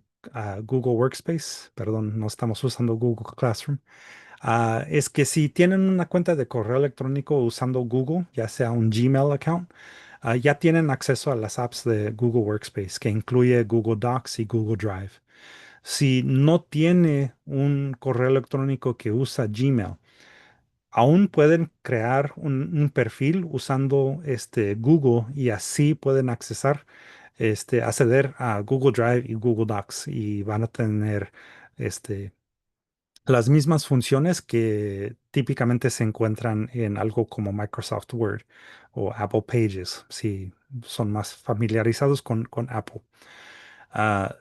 Google Workspace, perdón, no estamos usando Google Classroom, es que si tienen una cuenta de correo electrónico usando Google, ya sea un Gmail account, ya tienen acceso a las apps de Google Workspace, que incluye Google Docs y Google Drive. Si no tiene un correo electrónico que usa Gmail, aún pueden crear un perfil usando Google y así pueden acceder a Google Drive y Google Docs y van a tener este, las mismas funciones que típicamente se encuentran en algo como Microsoft Word o Apple Pages, si son más familiarizados con Apple. Ah,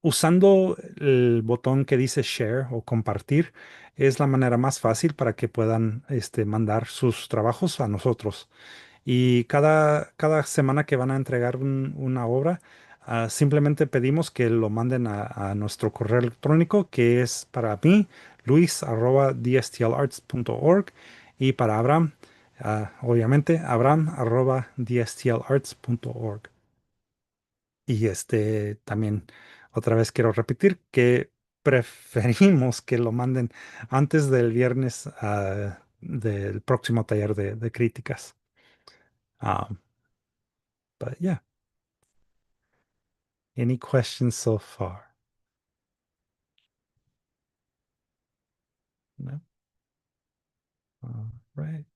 Usando el botón que dice share o compartir es la manera más fácil para que puedan mandar sus trabajos a nosotros. Y cada semana que van a entregar una obra, simplemente pedimos que lo manden a nuestro correo electrónico, que es para mí, luis@dstlarts.org, y para Abraham, obviamente, abraham@dstlarts.org. Y también otra vez quiero repetir que preferimos que lo manden antes del viernes del próximo taller de críticas. Um, but yeah, any questions so far? No? All right.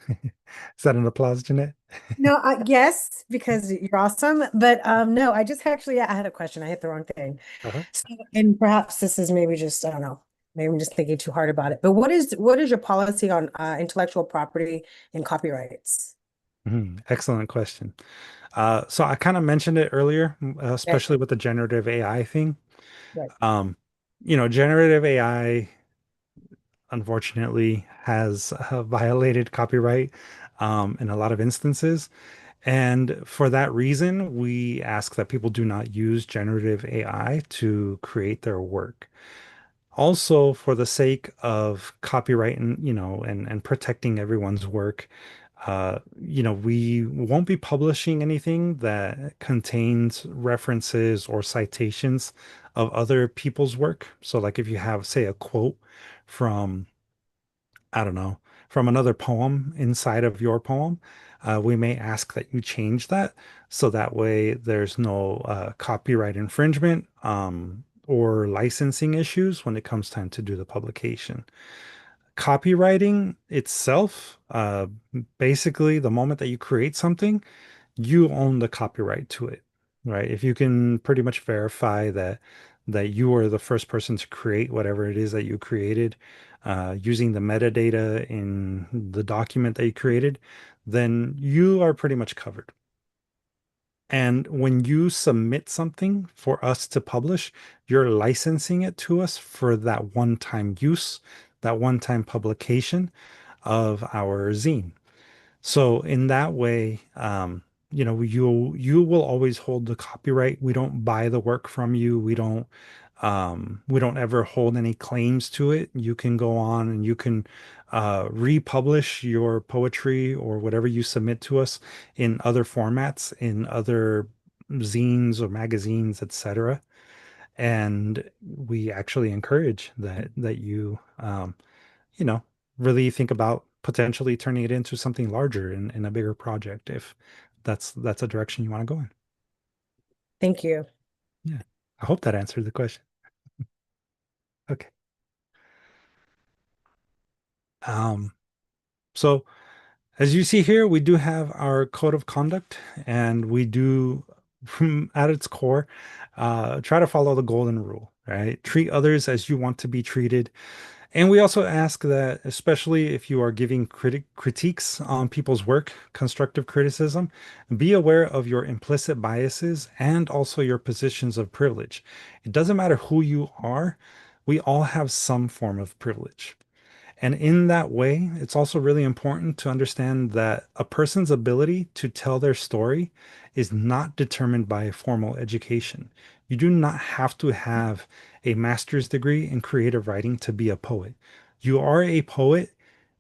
Is that an applause, Jeanette? No, yes, because you're awesome. But no, I just actually I had a question. I hit the wrong thing. Uh-huh. So, and perhaps this is maybe just, I don't know, maybe I'm just thinking too hard about it. But what is your policy on intellectual property and copyrights? Excellent question. So I kind of mentioned it earlier, Okay, especially with the generative AI thing. right. Um, generative AI unfortunately has violated copyright in a lot of instances. And for that reason, we ask that people do not use generative AI to create their work. Also, for the sake of copyright and protecting everyone's work, we won't be publishing anything that contains references or citations of other people's work. So, like if you have, say, a quote from I don't know, from another poem inside of your poem, we may ask that you change that so that way there's no copyright infringement or licensing issues when it comes time to do the publication. Copywriting itself, basically, the moment that you create something, you own the copyright to it, right? If you can pretty much verify that you are the first person to create whatever it is that you created, using the metadata in the document that you created, then you are pretty much covered. And when you submit something for us to publish, you're licensing it to us for that one-time use, that one-time publication of our zine. So in that way, you will always hold the copyright. We don't buy the work from you. We don't ever hold any claims to it. You can go on and you can republish your poetry or whatever you submit to us in other formats, in other zines or magazines, etc. And we actually encourage that you you know, really think about potentially turning it into something larger in a bigger project if that's a direction you want to go in. Thank you. Yeah. I hope that answered the question. Okay. Um, so as you see here, we do have our code of conduct and we do from at its core try to follow the golden rule, right? Treat others as you want to be treated. And we also ask that, especially if you are giving critiques on people's work, constructive criticism, be aware of your implicit biases and also your positions of privilege. It doesn't matter who you are, we all have some form of privilege. And in that way, it's also really important to understand that a person's ability to tell their story is not determined by a formal education. You do not have to have a master's degree in creative writing to be a poet. You are a poet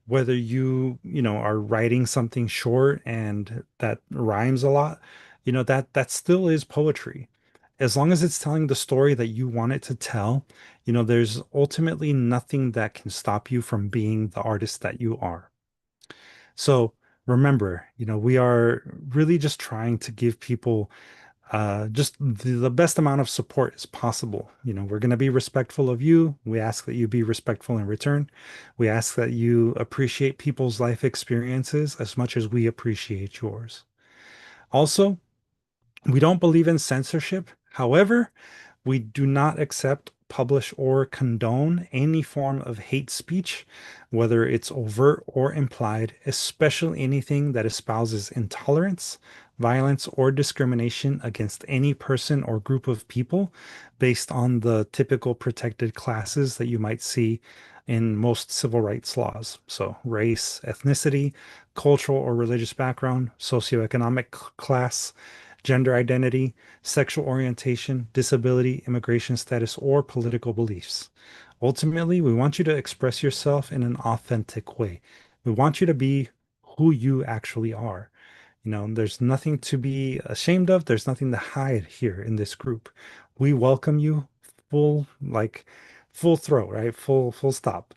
whether are writing something short and that rhymes a lot, that still is poetry. As long as it's telling the story that you want it to tell, there's ultimately nothing that can stop you from being the artist that you are. So remember, we are really just trying to give people just the best amount of support as possible. We're going to be respectful of you. We ask that you be respectful in return. We ask that you appreciate people's life experiences as much as we appreciate yours. Also, we don't believe in censorship. However, we do not accept, publish, or condone any form of hate speech, whether it's overt or implied, especially anything that espouses intolerance, violence, or discrimination against any person or group of people based on the typical protected classes that you might see in most civil rights laws. So, race, ethnicity, cultural or religious background, socioeconomic class, gender identity, sexual orientation, disability, immigration status, or political beliefs. Ultimately, we want you to express yourself in an authentic way. We want you to be who you actually are. There's nothing to be ashamed of. There's nothing to hide here in this group. We welcome you full throat, right? Full stop.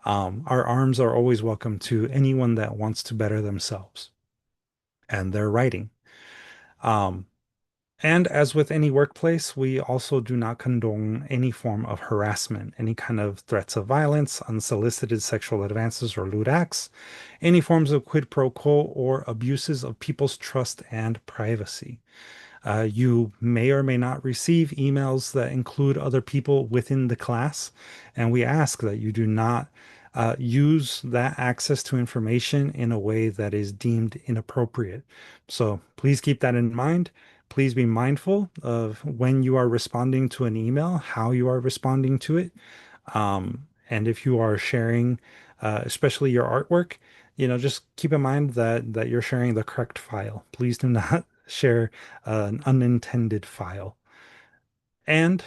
Our arms are always welcome to anyone that wants to better themselves and their writing. Um, And as with any workplace, we also do not condone any form of harassment, any kind of threats of violence, unsolicited sexual advances or lewd acts, any forms of quid pro quo or abuses of people's trust and privacy. You may or may not receive emails that include other people within the class, and we ask that you do not use that access to information in a way that is deemed inappropriate. So please keep that in mind. Please be mindful of when you are responding to an email, how you are responding to it. And if you are sharing, especially your artwork, just keep in mind that you're sharing the correct file. Please do not share an unintended file. And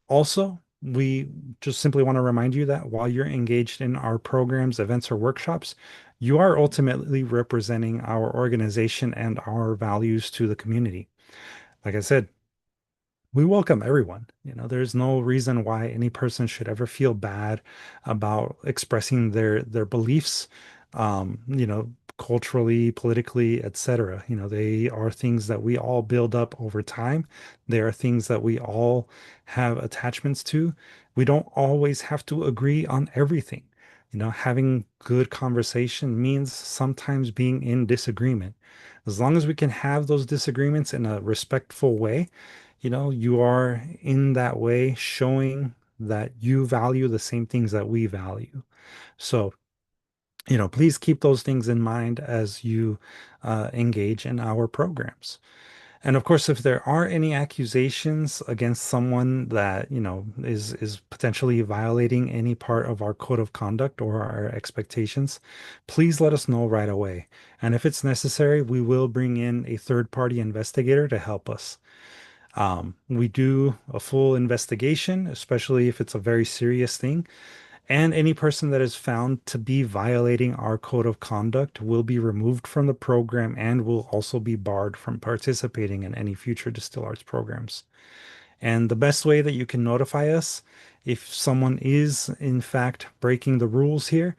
also, we just simply want to remind you that while you're engaged in our programs, events, or workshops, you are ultimately representing our organization and our values to the community. Like I said, we welcome everyone. There's no reason why any person should ever feel bad about expressing their beliefs, culturally, politically, etc. They are things that we all build up over time. They are things that we all have attachments to. We don't always have to agree on everything. Having good conversation means sometimes being in disagreement. As long as we can have those disagreements in a respectful way, you are in that way showing that you value the same things that we value. So, please keep those things in mind as you engage in our programs. And of course, if there are any accusations against someone that, is potentially violating any part of our code of conduct or our expectations, please let us know right away. And if it's necessary, we will bring in a third-party investigator to help us. We do a full investigation, especially if it's a very serious thing. And any person that is found to be violating our code of conduct will be removed from the program and will also be barred from participating in any future Distill Arts programs. And the best way that you can notify us if someone is in fact breaking the rules here,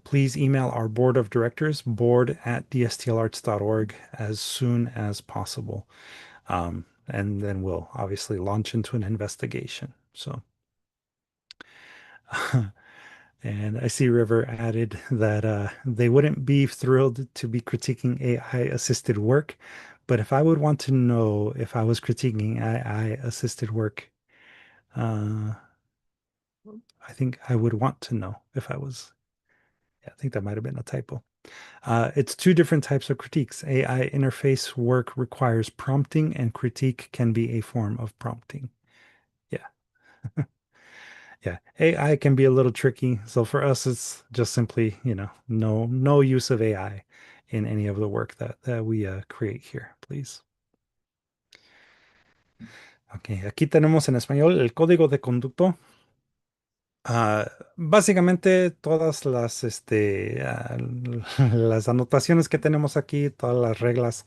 please email our board of directors, board@dstlarts.org, as soon as possible. And then we'll obviously launch into an investigation. So, and I see River added that they wouldn't be thrilled to be critiquing AI assisted work, but if I would want to know if I was critiquing AI assisted work, uh, I think I would want to know if I was. Yeah, I think that might have been a typo. It's two different types of critiques. AI interface work requires prompting, and critique can be a form of prompting. Yeah. Yeah, AI can be a little tricky. So for us, it's just simply, no use of AI in any of the work that we create here, please. Ok, aquí tenemos en español el código de conducto. Básicamente todas las anotaciones que tenemos aquí, todas las reglas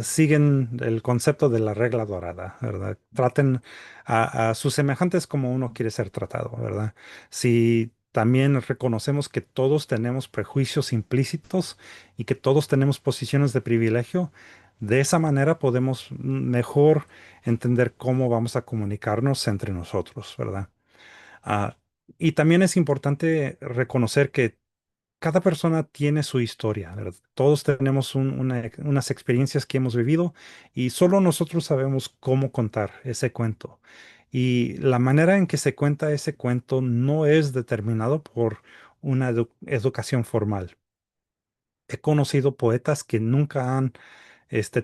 siguen el concepto de la regla dorada, ¿verdad? Traten a sus semejantes como uno quiere ser tratado, ¿verdad? Si también reconocemos que todos tenemos prejuicios implícitos y que todos tenemos posiciones de privilegio, de esa manera podemos mejor entender cómo vamos a comunicarnos entre nosotros, ¿verdad? Ah, y también es importante reconocer que cada persona tiene su historia, ¿verdad? Todos tenemos unas experiencias que hemos vivido y solo nosotros sabemos cómo contar ese cuento. Y la manera en que se cuenta ese cuento no es determinado por una educación formal. He conocido poetas que nunca han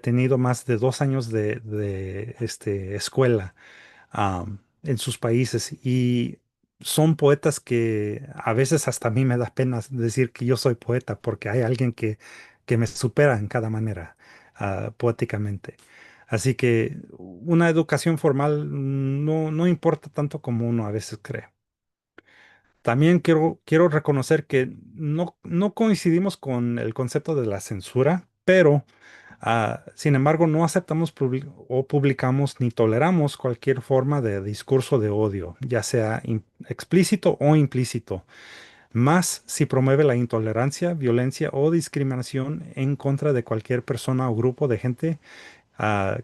tenido más de 2 años de escuela en sus países y son poetas que a veces hasta a mí me da pena decir que yo soy poeta porque hay alguien que me supera en cada manera poéticamente. Así que una educación formal no importa tanto como uno a veces cree. También quiero reconocer que no coincidimos con el concepto de la censura, pero sin embargo no aceptamos o publicamos ni toleramos cualquier forma de discurso de odio, ya sea explícito o implícito, más si promueve la intolerancia, violencia o discriminación en contra de cualquier persona o grupo de gente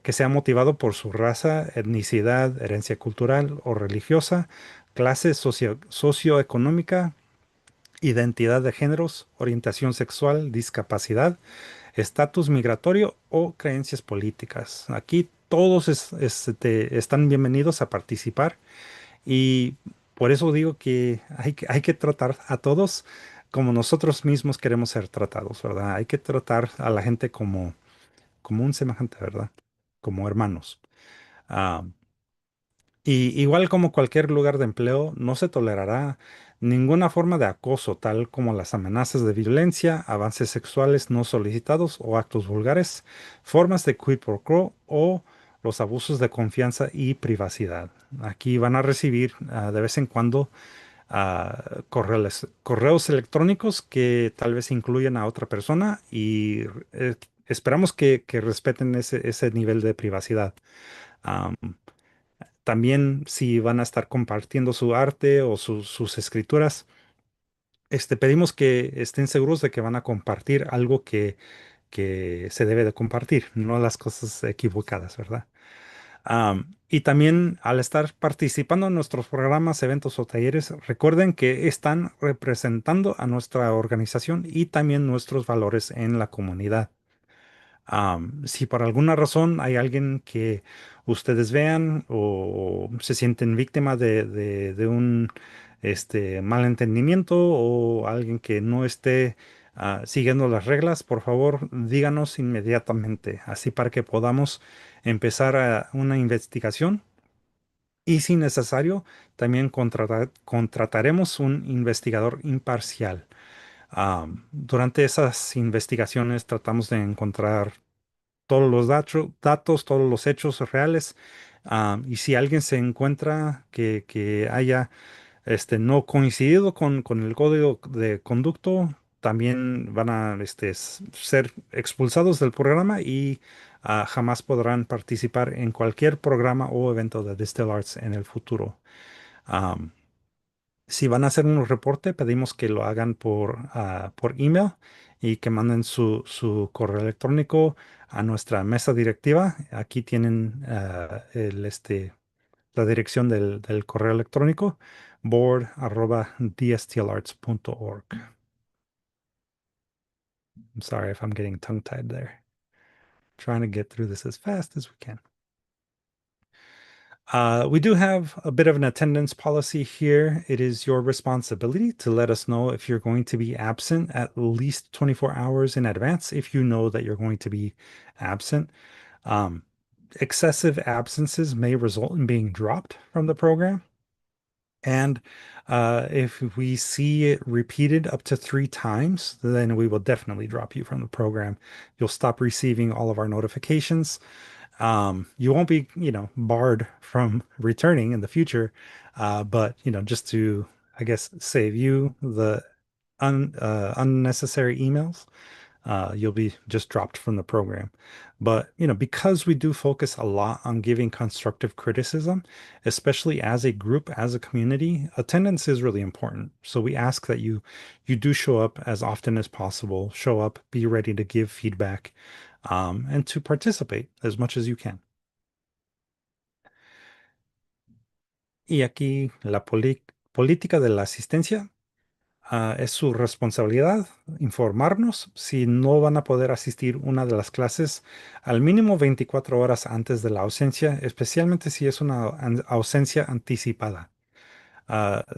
que sea motivado por su raza, etnicidad, herencia cultural o religiosa, clase socioeconómica, identidad de géneros, orientación sexual, discapacidad, estatus migratorio o creencias políticas. Aquí todos están bienvenidos a participar y por eso digo que hay que tratar a todos como nosotros mismos queremos ser tratados, ¿verdad? Hay que tratar a la gente como un semejante, ¿verdad? Como hermanos. Ah, y igual como cualquier lugar de empleo, no se tolerará ninguna forma de acoso, tal como las amenazas de violencia, avances sexuales no solicitados o actos vulgares, formas de quid pro quo o los abusos de confianza y privacidad. Aquí van a recibir de vez en cuando correos electrónicos que tal vez incluyan a otra persona y esperamos que respeten ese nivel de privacidad. También si van a estar compartiendo su arte o sus escrituras, pedimos que estén seguros de que van a compartir algo que se debe de compartir, no las cosas equivocadas, ¿verdad? Y también al estar participando en nuestros programas, eventos o talleres, recuerden que están representando a nuestra organización y también nuestros valores en la comunidad. Si por alguna razón hay alguien que ustedes vean o se sienten víctima de un malentendimiento o alguien que no esté siguiendo las reglas, por favor, díganos inmediatamente, así para que podamos empezar una investigación. Y si necesario, también contrataremos un investigador imparcial. Durante esas investigaciones tratamos de encontrar todos los datos, todos los hechos reales. Y si alguien se encuentra que haya no coincidido con el código de conducto, también van a ser expulsados del programa y jamás podrán participar en cualquier programa o evento de Distill Arts en el futuro. Am, si van a hacer un reporte, pedimos que lo hagan por email y que manden su correo electrónico a nuestra mesa directiva. Aquí tienen la dirección del correo electrónico, board@dstlarts.org. I'm sorry if I'm getting tongue-tied there. Trying to get through this as fast as we can. We do have a bit of an attendance policy here. It is your responsibility to let us know if you're going to be absent at least 24 hours in advance if you know that you're going to be absent. Um, Excessive absences may result in being dropped from the program. And if we see it repeated up to 3 times, then we will definitely drop you from the program. You'll stop receiving all of our notifications. You won't be, barred from returning in the future, but just to, I guess, save you the unnecessary emails, you'll be just dropped from the program. But, because we do focus a lot on giving constructive criticism, especially as a group, as a community, attendance is really important. So we ask that you do show up as often as possible, show up, be ready to give feedback, and to participate as much as you can. Y aquí la política de la asistencia. Es su responsabilidad informarnos si no van a poder asistir una de las clases al mínimo 24 horas antes de la ausencia, especialmente si es una ausencia anticipada.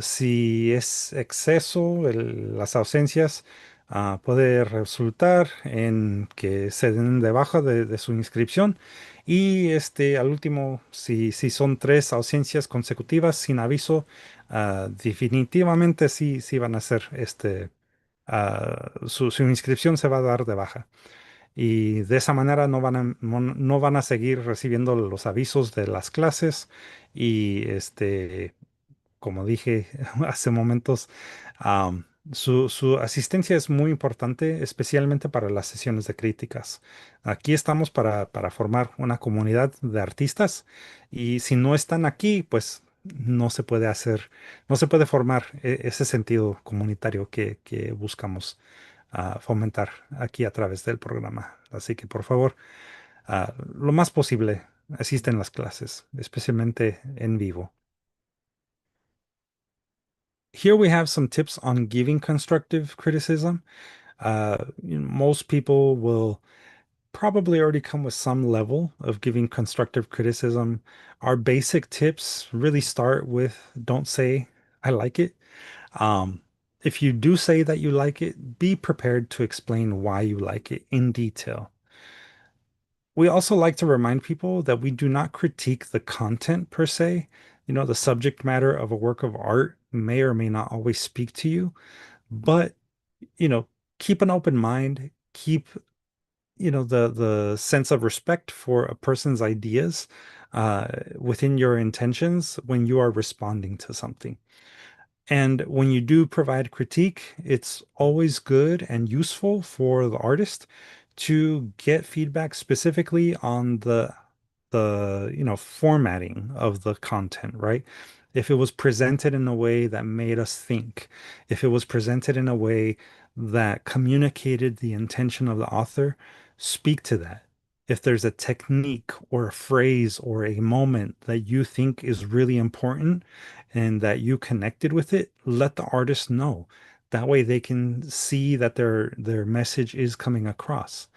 Si es exceso, las ausencias puede resultar en que se den de baja de su inscripción. Y al último, si son 3 ausencias consecutivas sin aviso, definitivamente sí van a ser su inscripción se va a dar de baja. Y de esa manera no van a seguir recibiendo los avisos de las clases y como dije hace momentos, su asistencia es muy importante, especialmente para las sesiones de críticas. Aquí estamos para formar una comunidad de artistas y si no están aquí, pues no se puede formar ese sentido comunitario que buscamos fomentar aquí a través del programa. Así que por favor, lo más posible, asisten a las clases, especialmente en vivo. Here we have some tips on giving constructive criticism. Most people will probably already come with some level of giving constructive criticism. Our basic tips really start with don't say, I like it. Um, if you do say that you like it, be prepared to explain why you like it in detail. We also like to remind people that we do not critique the content per se. You know, the subject matter of a work of art may or may not always speak to you, but, you know, keep an open mind, keep, the sense of respect for a person's ideas within your intentions when you are responding to something. And when you do provide critique, it's always good and useful for the artist to get feedback specifically on the formatting of the content, right? If it was presented in a way that made us think, if it was presented in a way that communicated the intention of the author, speak to that. If there's a technique or a phrase or a moment that you think is really important and that you connected with it, let the artist know. That way they can see that their message is coming across.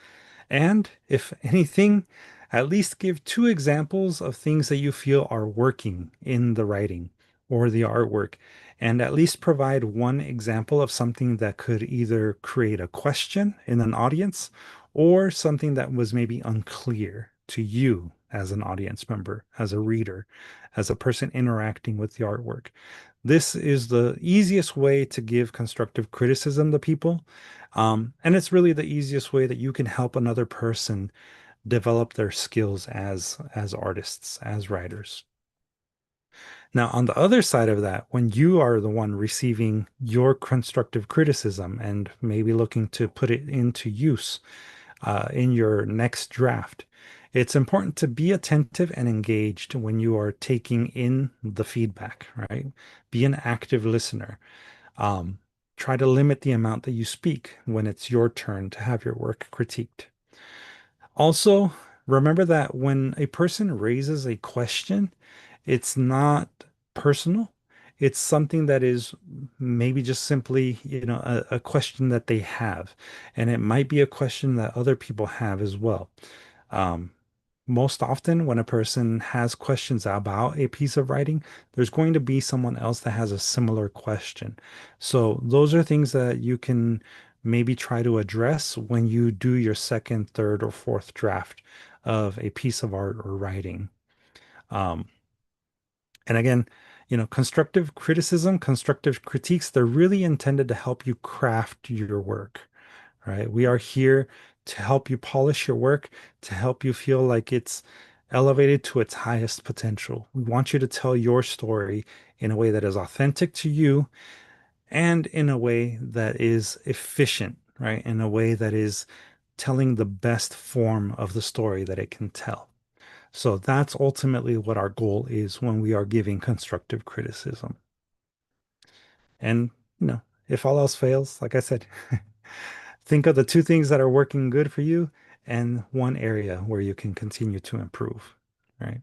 And if anything, at least give two examples of things that you feel are working in the writing or the artwork, and at least provide one example of something that could either create a question in an audience or something that was maybe unclear to you as an audience member, as a reader, as a person interacting with the artwork. This is the easiest way to give constructive criticism to people. And it's really the easiest way that you can help another person develop their skills as artists, as writers. Now, on the other side of that, when you are the one receiving your constructive criticism and maybe looking to put it into use in your next draft, it's important to be attentive and engaged when you are taking in the feedback, right? Be an active listener. Um, Try to limit the amount that you speak when it's your turn to have your work critiqued. Also, remember that when a person raises a question, it's not personal. It's something that is maybe just simply, a question that they have. And it might be a question that other people have as well. Um, Most often, when a person has questions about a piece of writing, there's going to be someone else that has a similar question. So, those are things that you can maybe try to address when you do your second, third, or fourth draft of a piece of art or writing. Um, and again, constructive criticism, constructive critiques, they're really intended to help you craft your work, right? We are here to help you polish your work, to help you feel like it's elevated to its highest potential. We want you to tell your story in a way that is authentic to you and in a way that is efficient, right? In a way that is telling the best form of the story that it can tell. So that's ultimately what our goal is when we are giving constructive criticism. And, if all else fails, like I said, think of the two things that are working good for you and one area where you can continue to improve, right?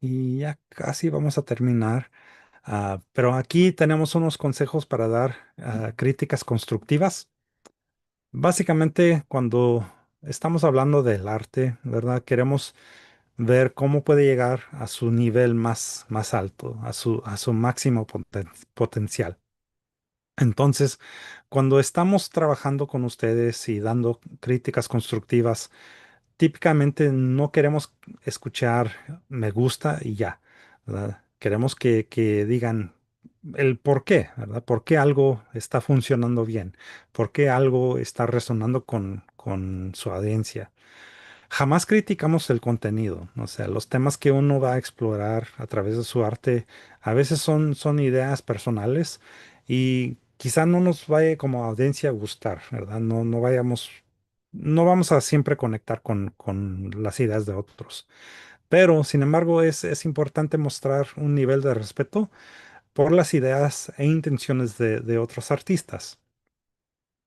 Y ya casi vamos a terminar. Pero aquí tenemos unos consejos para dar críticas constructivas. Básicamente, cuando estamos hablando del arte, ¿verdad? Queremos ver cómo puede llegar a su nivel más alto, a su máximo potencial. Entonces, cuando estamos trabajando con ustedes y dando críticas constructivas, típicamente no queremos escuchar me gusta y ya, ¿verdad? Queremos que digan el por qué, ¿verdad? ¿Por qué algo está funcionando bien? ¿Por qué algo está resonando con su audiencia? Jamás criticamos el contenido, o sea, los temas que uno va a explorar a través de su arte a veces son ideas personales y quizá no nos vaya como audiencia a gustar, ¿verdad? No vamos a siempre conectar con las ideas de otros. Pero, sin embargo, es importante mostrar un nivel de respeto por las ideas e intenciones de otros artistas.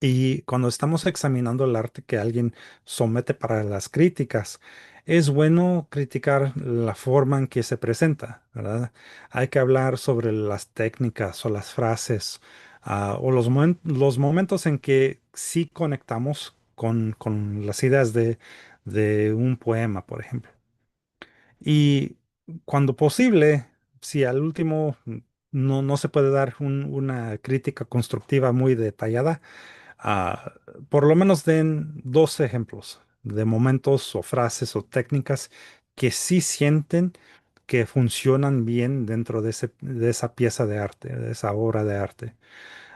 Y cuando estamos examinando el arte que alguien somete para las críticas, es bueno criticar la forma en que se presenta, ¿verdad? Hay que hablar sobre las técnicas o las frases, o los momentos en que sí conectamos con las ideas de un poema, por ejemplo. Y cuando posible, si al último no se puede dar una crítica constructiva muy detallada, Ah, por lo menos den dos ejemplos de momentos o frases o técnicas que sí sienten que funcionan bien dentro de esa pieza de arte, de esa obra de arte.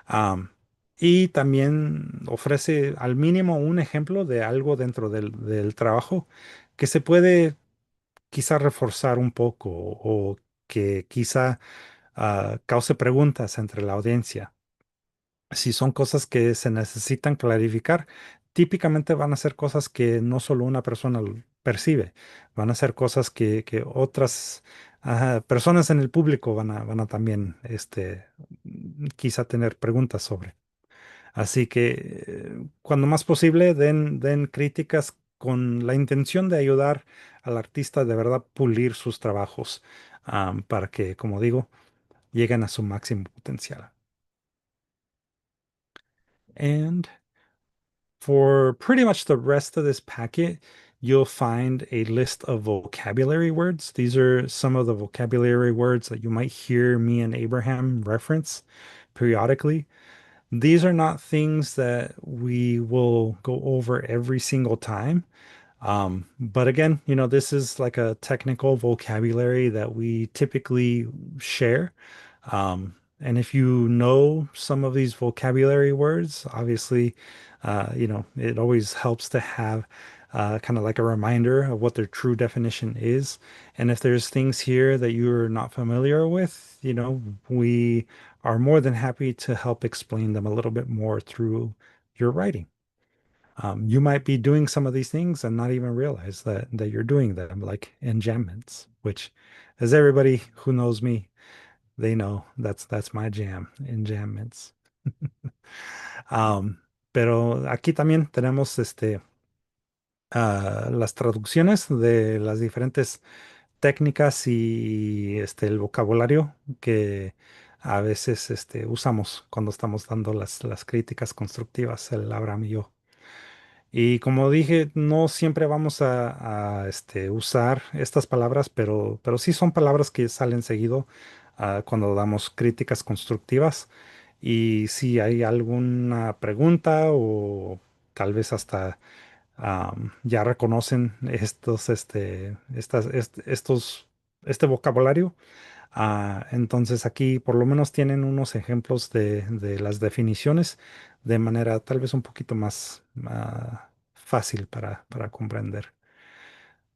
Am, y también ofrece al mínimo un ejemplo de algo dentro del trabajo que se puede quizá reforzar un poco o que quizá cause preguntas entre la audiencia. Si son cosas que se necesitan clarificar, típicamente van a ser cosas que no solo una persona percibe, van a ser cosas que otras personas en el público van a también quizá tener preguntas sobre. Así que cuando más posible, den críticas con la intención de ayudar al artista de verdad pulir sus trabajos, para que, como digo, lleguen a su máximo potencial. And for pretty much the rest of this packet, you'll find a list of vocabulary words. These are some of the vocabulary words that you might hear me and Abraham reference periodically. These are not things that we will go over every single time. But again, this is like a technical vocabulary that we typically share. And if you know some of these vocabulary words, obviously, it always helps to have kind of like a reminder of what their true definition is. And if there's things here that you're not familiar with, we are more than happy to help explain them a little bit more through your writing. You might be doing some of these things and not even realize that you're doing them, like enjambments, which, as everybody who knows me, they know that's my jam, enjambments. Um, pero aquí también tenemos las traducciones de las diferentes técnicas y el vocabulario que a veces usamos cuando estamos dando las críticas constructivas, el Abraham y yo. Y como dije, no siempre vamos a usar estas palabras, pero sí son palabras que salen seguido cuando damos críticas constructivas. Y si hay alguna pregunta o tal vez hasta ya reconocen este vocabulario, entonces aquí por lo menos tienen unos ejemplos de las definiciones de manera tal vez un poquito más fácil para comprender.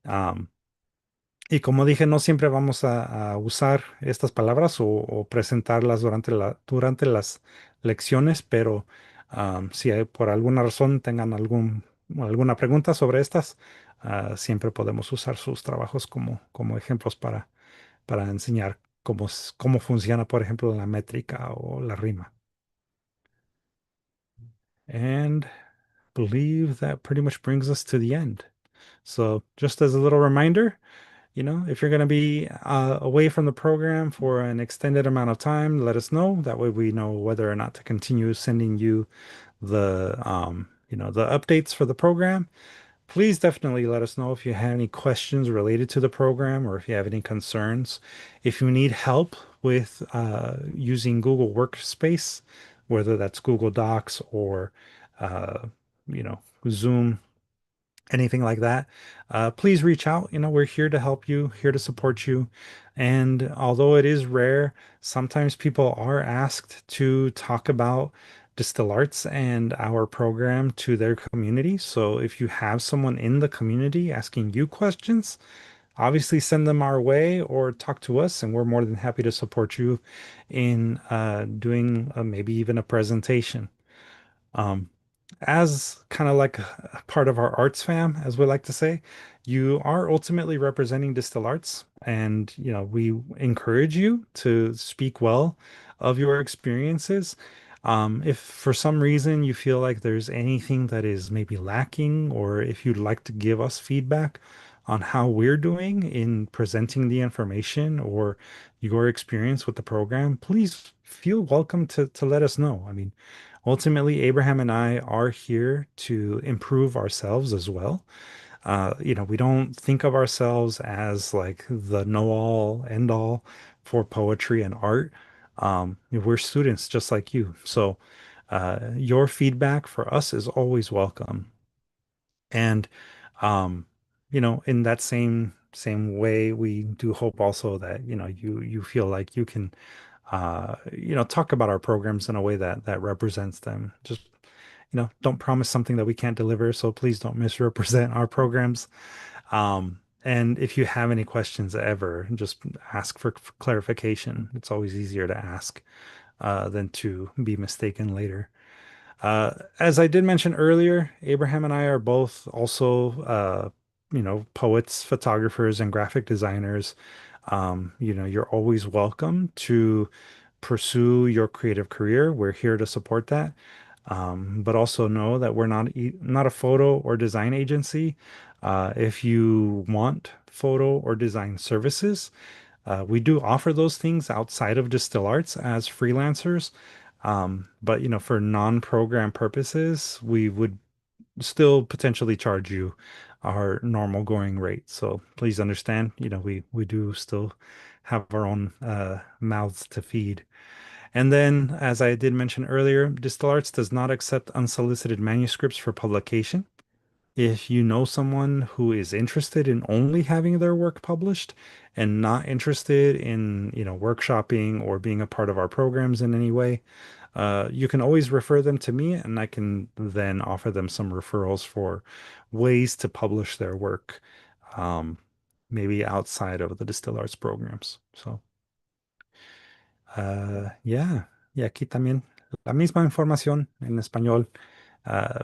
Am, y como dije, no siempre vamos a usar estas palabras o presentarlas durante las lecciones, pero si por alguna razón tengan alguna pregunta sobre estas, siempre podemos usar sus trabajos como ejemplos para enseñar cómo funciona, por ejemplo, la métrica o la rima. And believe that pretty much brings us to the end. So just as a little reminder, if you're going to be away from the program for an extended amount of time, let us know. That way we know whether or not to continue sending you the updates for the program. Please definitely let us know if you have any questions related to the program or if you have any concerns. If you need help with using Google Workspace, whether that's Google Docs or Zoom, anything like that, please reach out. We're here to help you, here to support you. And although it is rare, sometimes people are asked to talk about Distill Arts and our program to their community. So if you have someone in the community asking you questions, obviously send them our way or talk to us, and we're more than happy to support you in doing maybe even a presentation. Um, as kind of like a part of our arts fam, as we like to say, you are ultimately representing Distill Arts, and we encourage you to speak well of your experiences. If for some reason you feel like there's anything that is maybe lacking, or if you'd like to give us feedback on how we're doing in presenting the information or your experience with the program, please feel welcome to let us know. I mean, ultimately, Abraham and I are here to improve ourselves as well. We don't think of ourselves as like the know-all, end-all for poetry and art. We're students just like you. So your feedback for us is always welcome. And um, in that same way, we do hope also that, you feel like you can talk about our programs in a way that represents them. Just, don't promise something that we can't deliver, so please don't misrepresent our programs. And if you have any questions ever, just ask for clarification. It's always easier to ask than to be mistaken later. As I did mention earlier, Abraham and I are both also, poets, photographers, and graphic designers. You're always welcome to pursue your creative career. We're here to support that. But also know that we're not a photo or design agency. If you want photo or design services, we do offer those things outside of Distill Arts as freelancers. But for non-program purposes, we would still potentially charge you our normal going rate. So please understand, we do still have our own mouths to feed. And then, as I did mention earlier, Distill Arts does not accept unsolicited manuscripts for publication. If you know someone who is interested in only having their work published and not interested in, workshopping or being a part of our programs in any way, you can always refer them to me, and I can then offer them some referrals for ways to publish their work, um, maybe outside of the Distill Arts programs. So. Ya, y aquí también la misma información en español.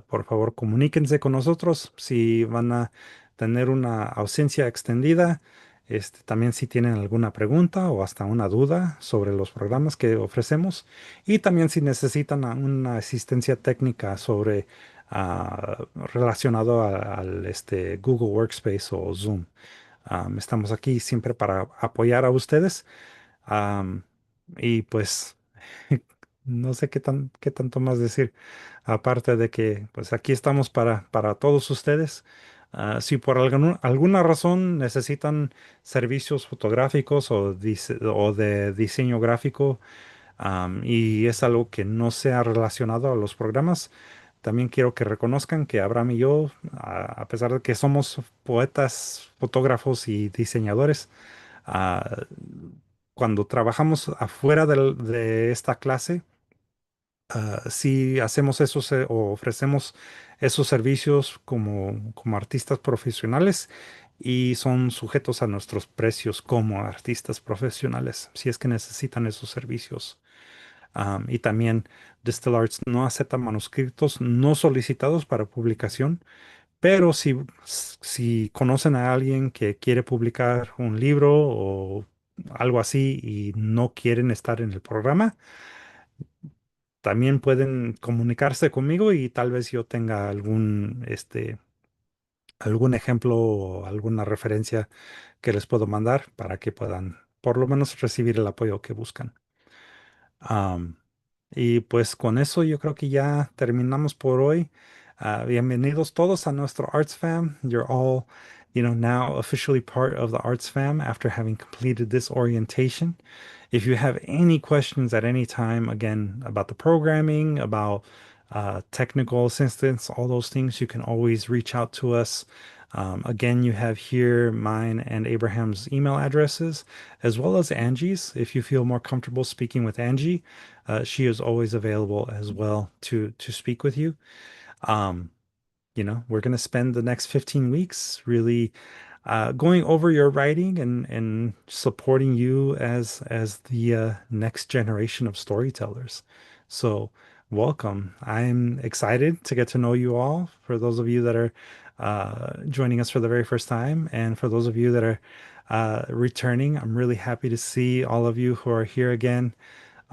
Por favor, comuníquense con nosotros si van a tener una ausencia extendida. También si tienen alguna pregunta o hasta una duda sobre los programas que ofrecemos. Y también si necesitan una asistencia técnica sobre relacionado al Google Workspace o Zoom. Estamos aquí siempre para apoyar a ustedes. Am, y pues no sé qué tanto más decir, aparte de que pues aquí estamos para todos ustedes. Si por alguna razón necesitan servicios fotográficos o de diseño gráfico, y es algo que no sea relacionado a los programas, también quiero que reconozcan que Abraham y yo, a pesar de que somos poetas, fotógrafos y diseñadores, ah, cuando trabajamos afuera de esta clase, sí hacemos esos o ofrecemos esos servicios como artistas profesionales y son sujetos a nuestros precios como artistas profesionales, si es que necesitan esos servicios. Y también Distill Arts no acepta manuscritos no solicitados para publicación, pero si conocen a alguien que quiere publicar un libro o algo así y no quieren estar en el programa, también pueden comunicarse conmigo y tal vez yo tenga algún ejemplo o alguna referencia que les puedo mandar para que puedan por lo menos recibir el apoyo que buscan. Am, y pues con eso yo creo que ya terminamos por hoy. Bienvenidos todos a nuestro Arts Fam. You're all, now officially part of the Arts Fam after having completed this orientation. If you have any questions at any time, again, about the programming, about technical assistance, all those things, you can always reach out to us. Again, you have here mine and Abraham's email addresses, as well as Angie's. If you feel more comfortable speaking with Angie, she is always available as well to speak with you. Um, we're going to spend the next 15 weeks really going over your writing and supporting you as the next generation of storytellers. So, welcome. I'm excited to get to know you all. For those of you that are joining us for the very first time, and for those of you that are returning, I'm really happy to see all of you who are here again.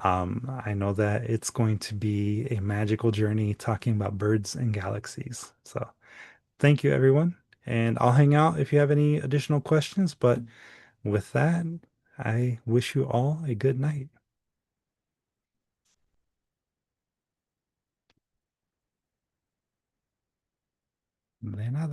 I know that it's going to be a magical journey talking about birds and galaxies. So thank you, everyone. And I'll hang out if you have any additional questions. But with that, I wish you all a good night. De nada.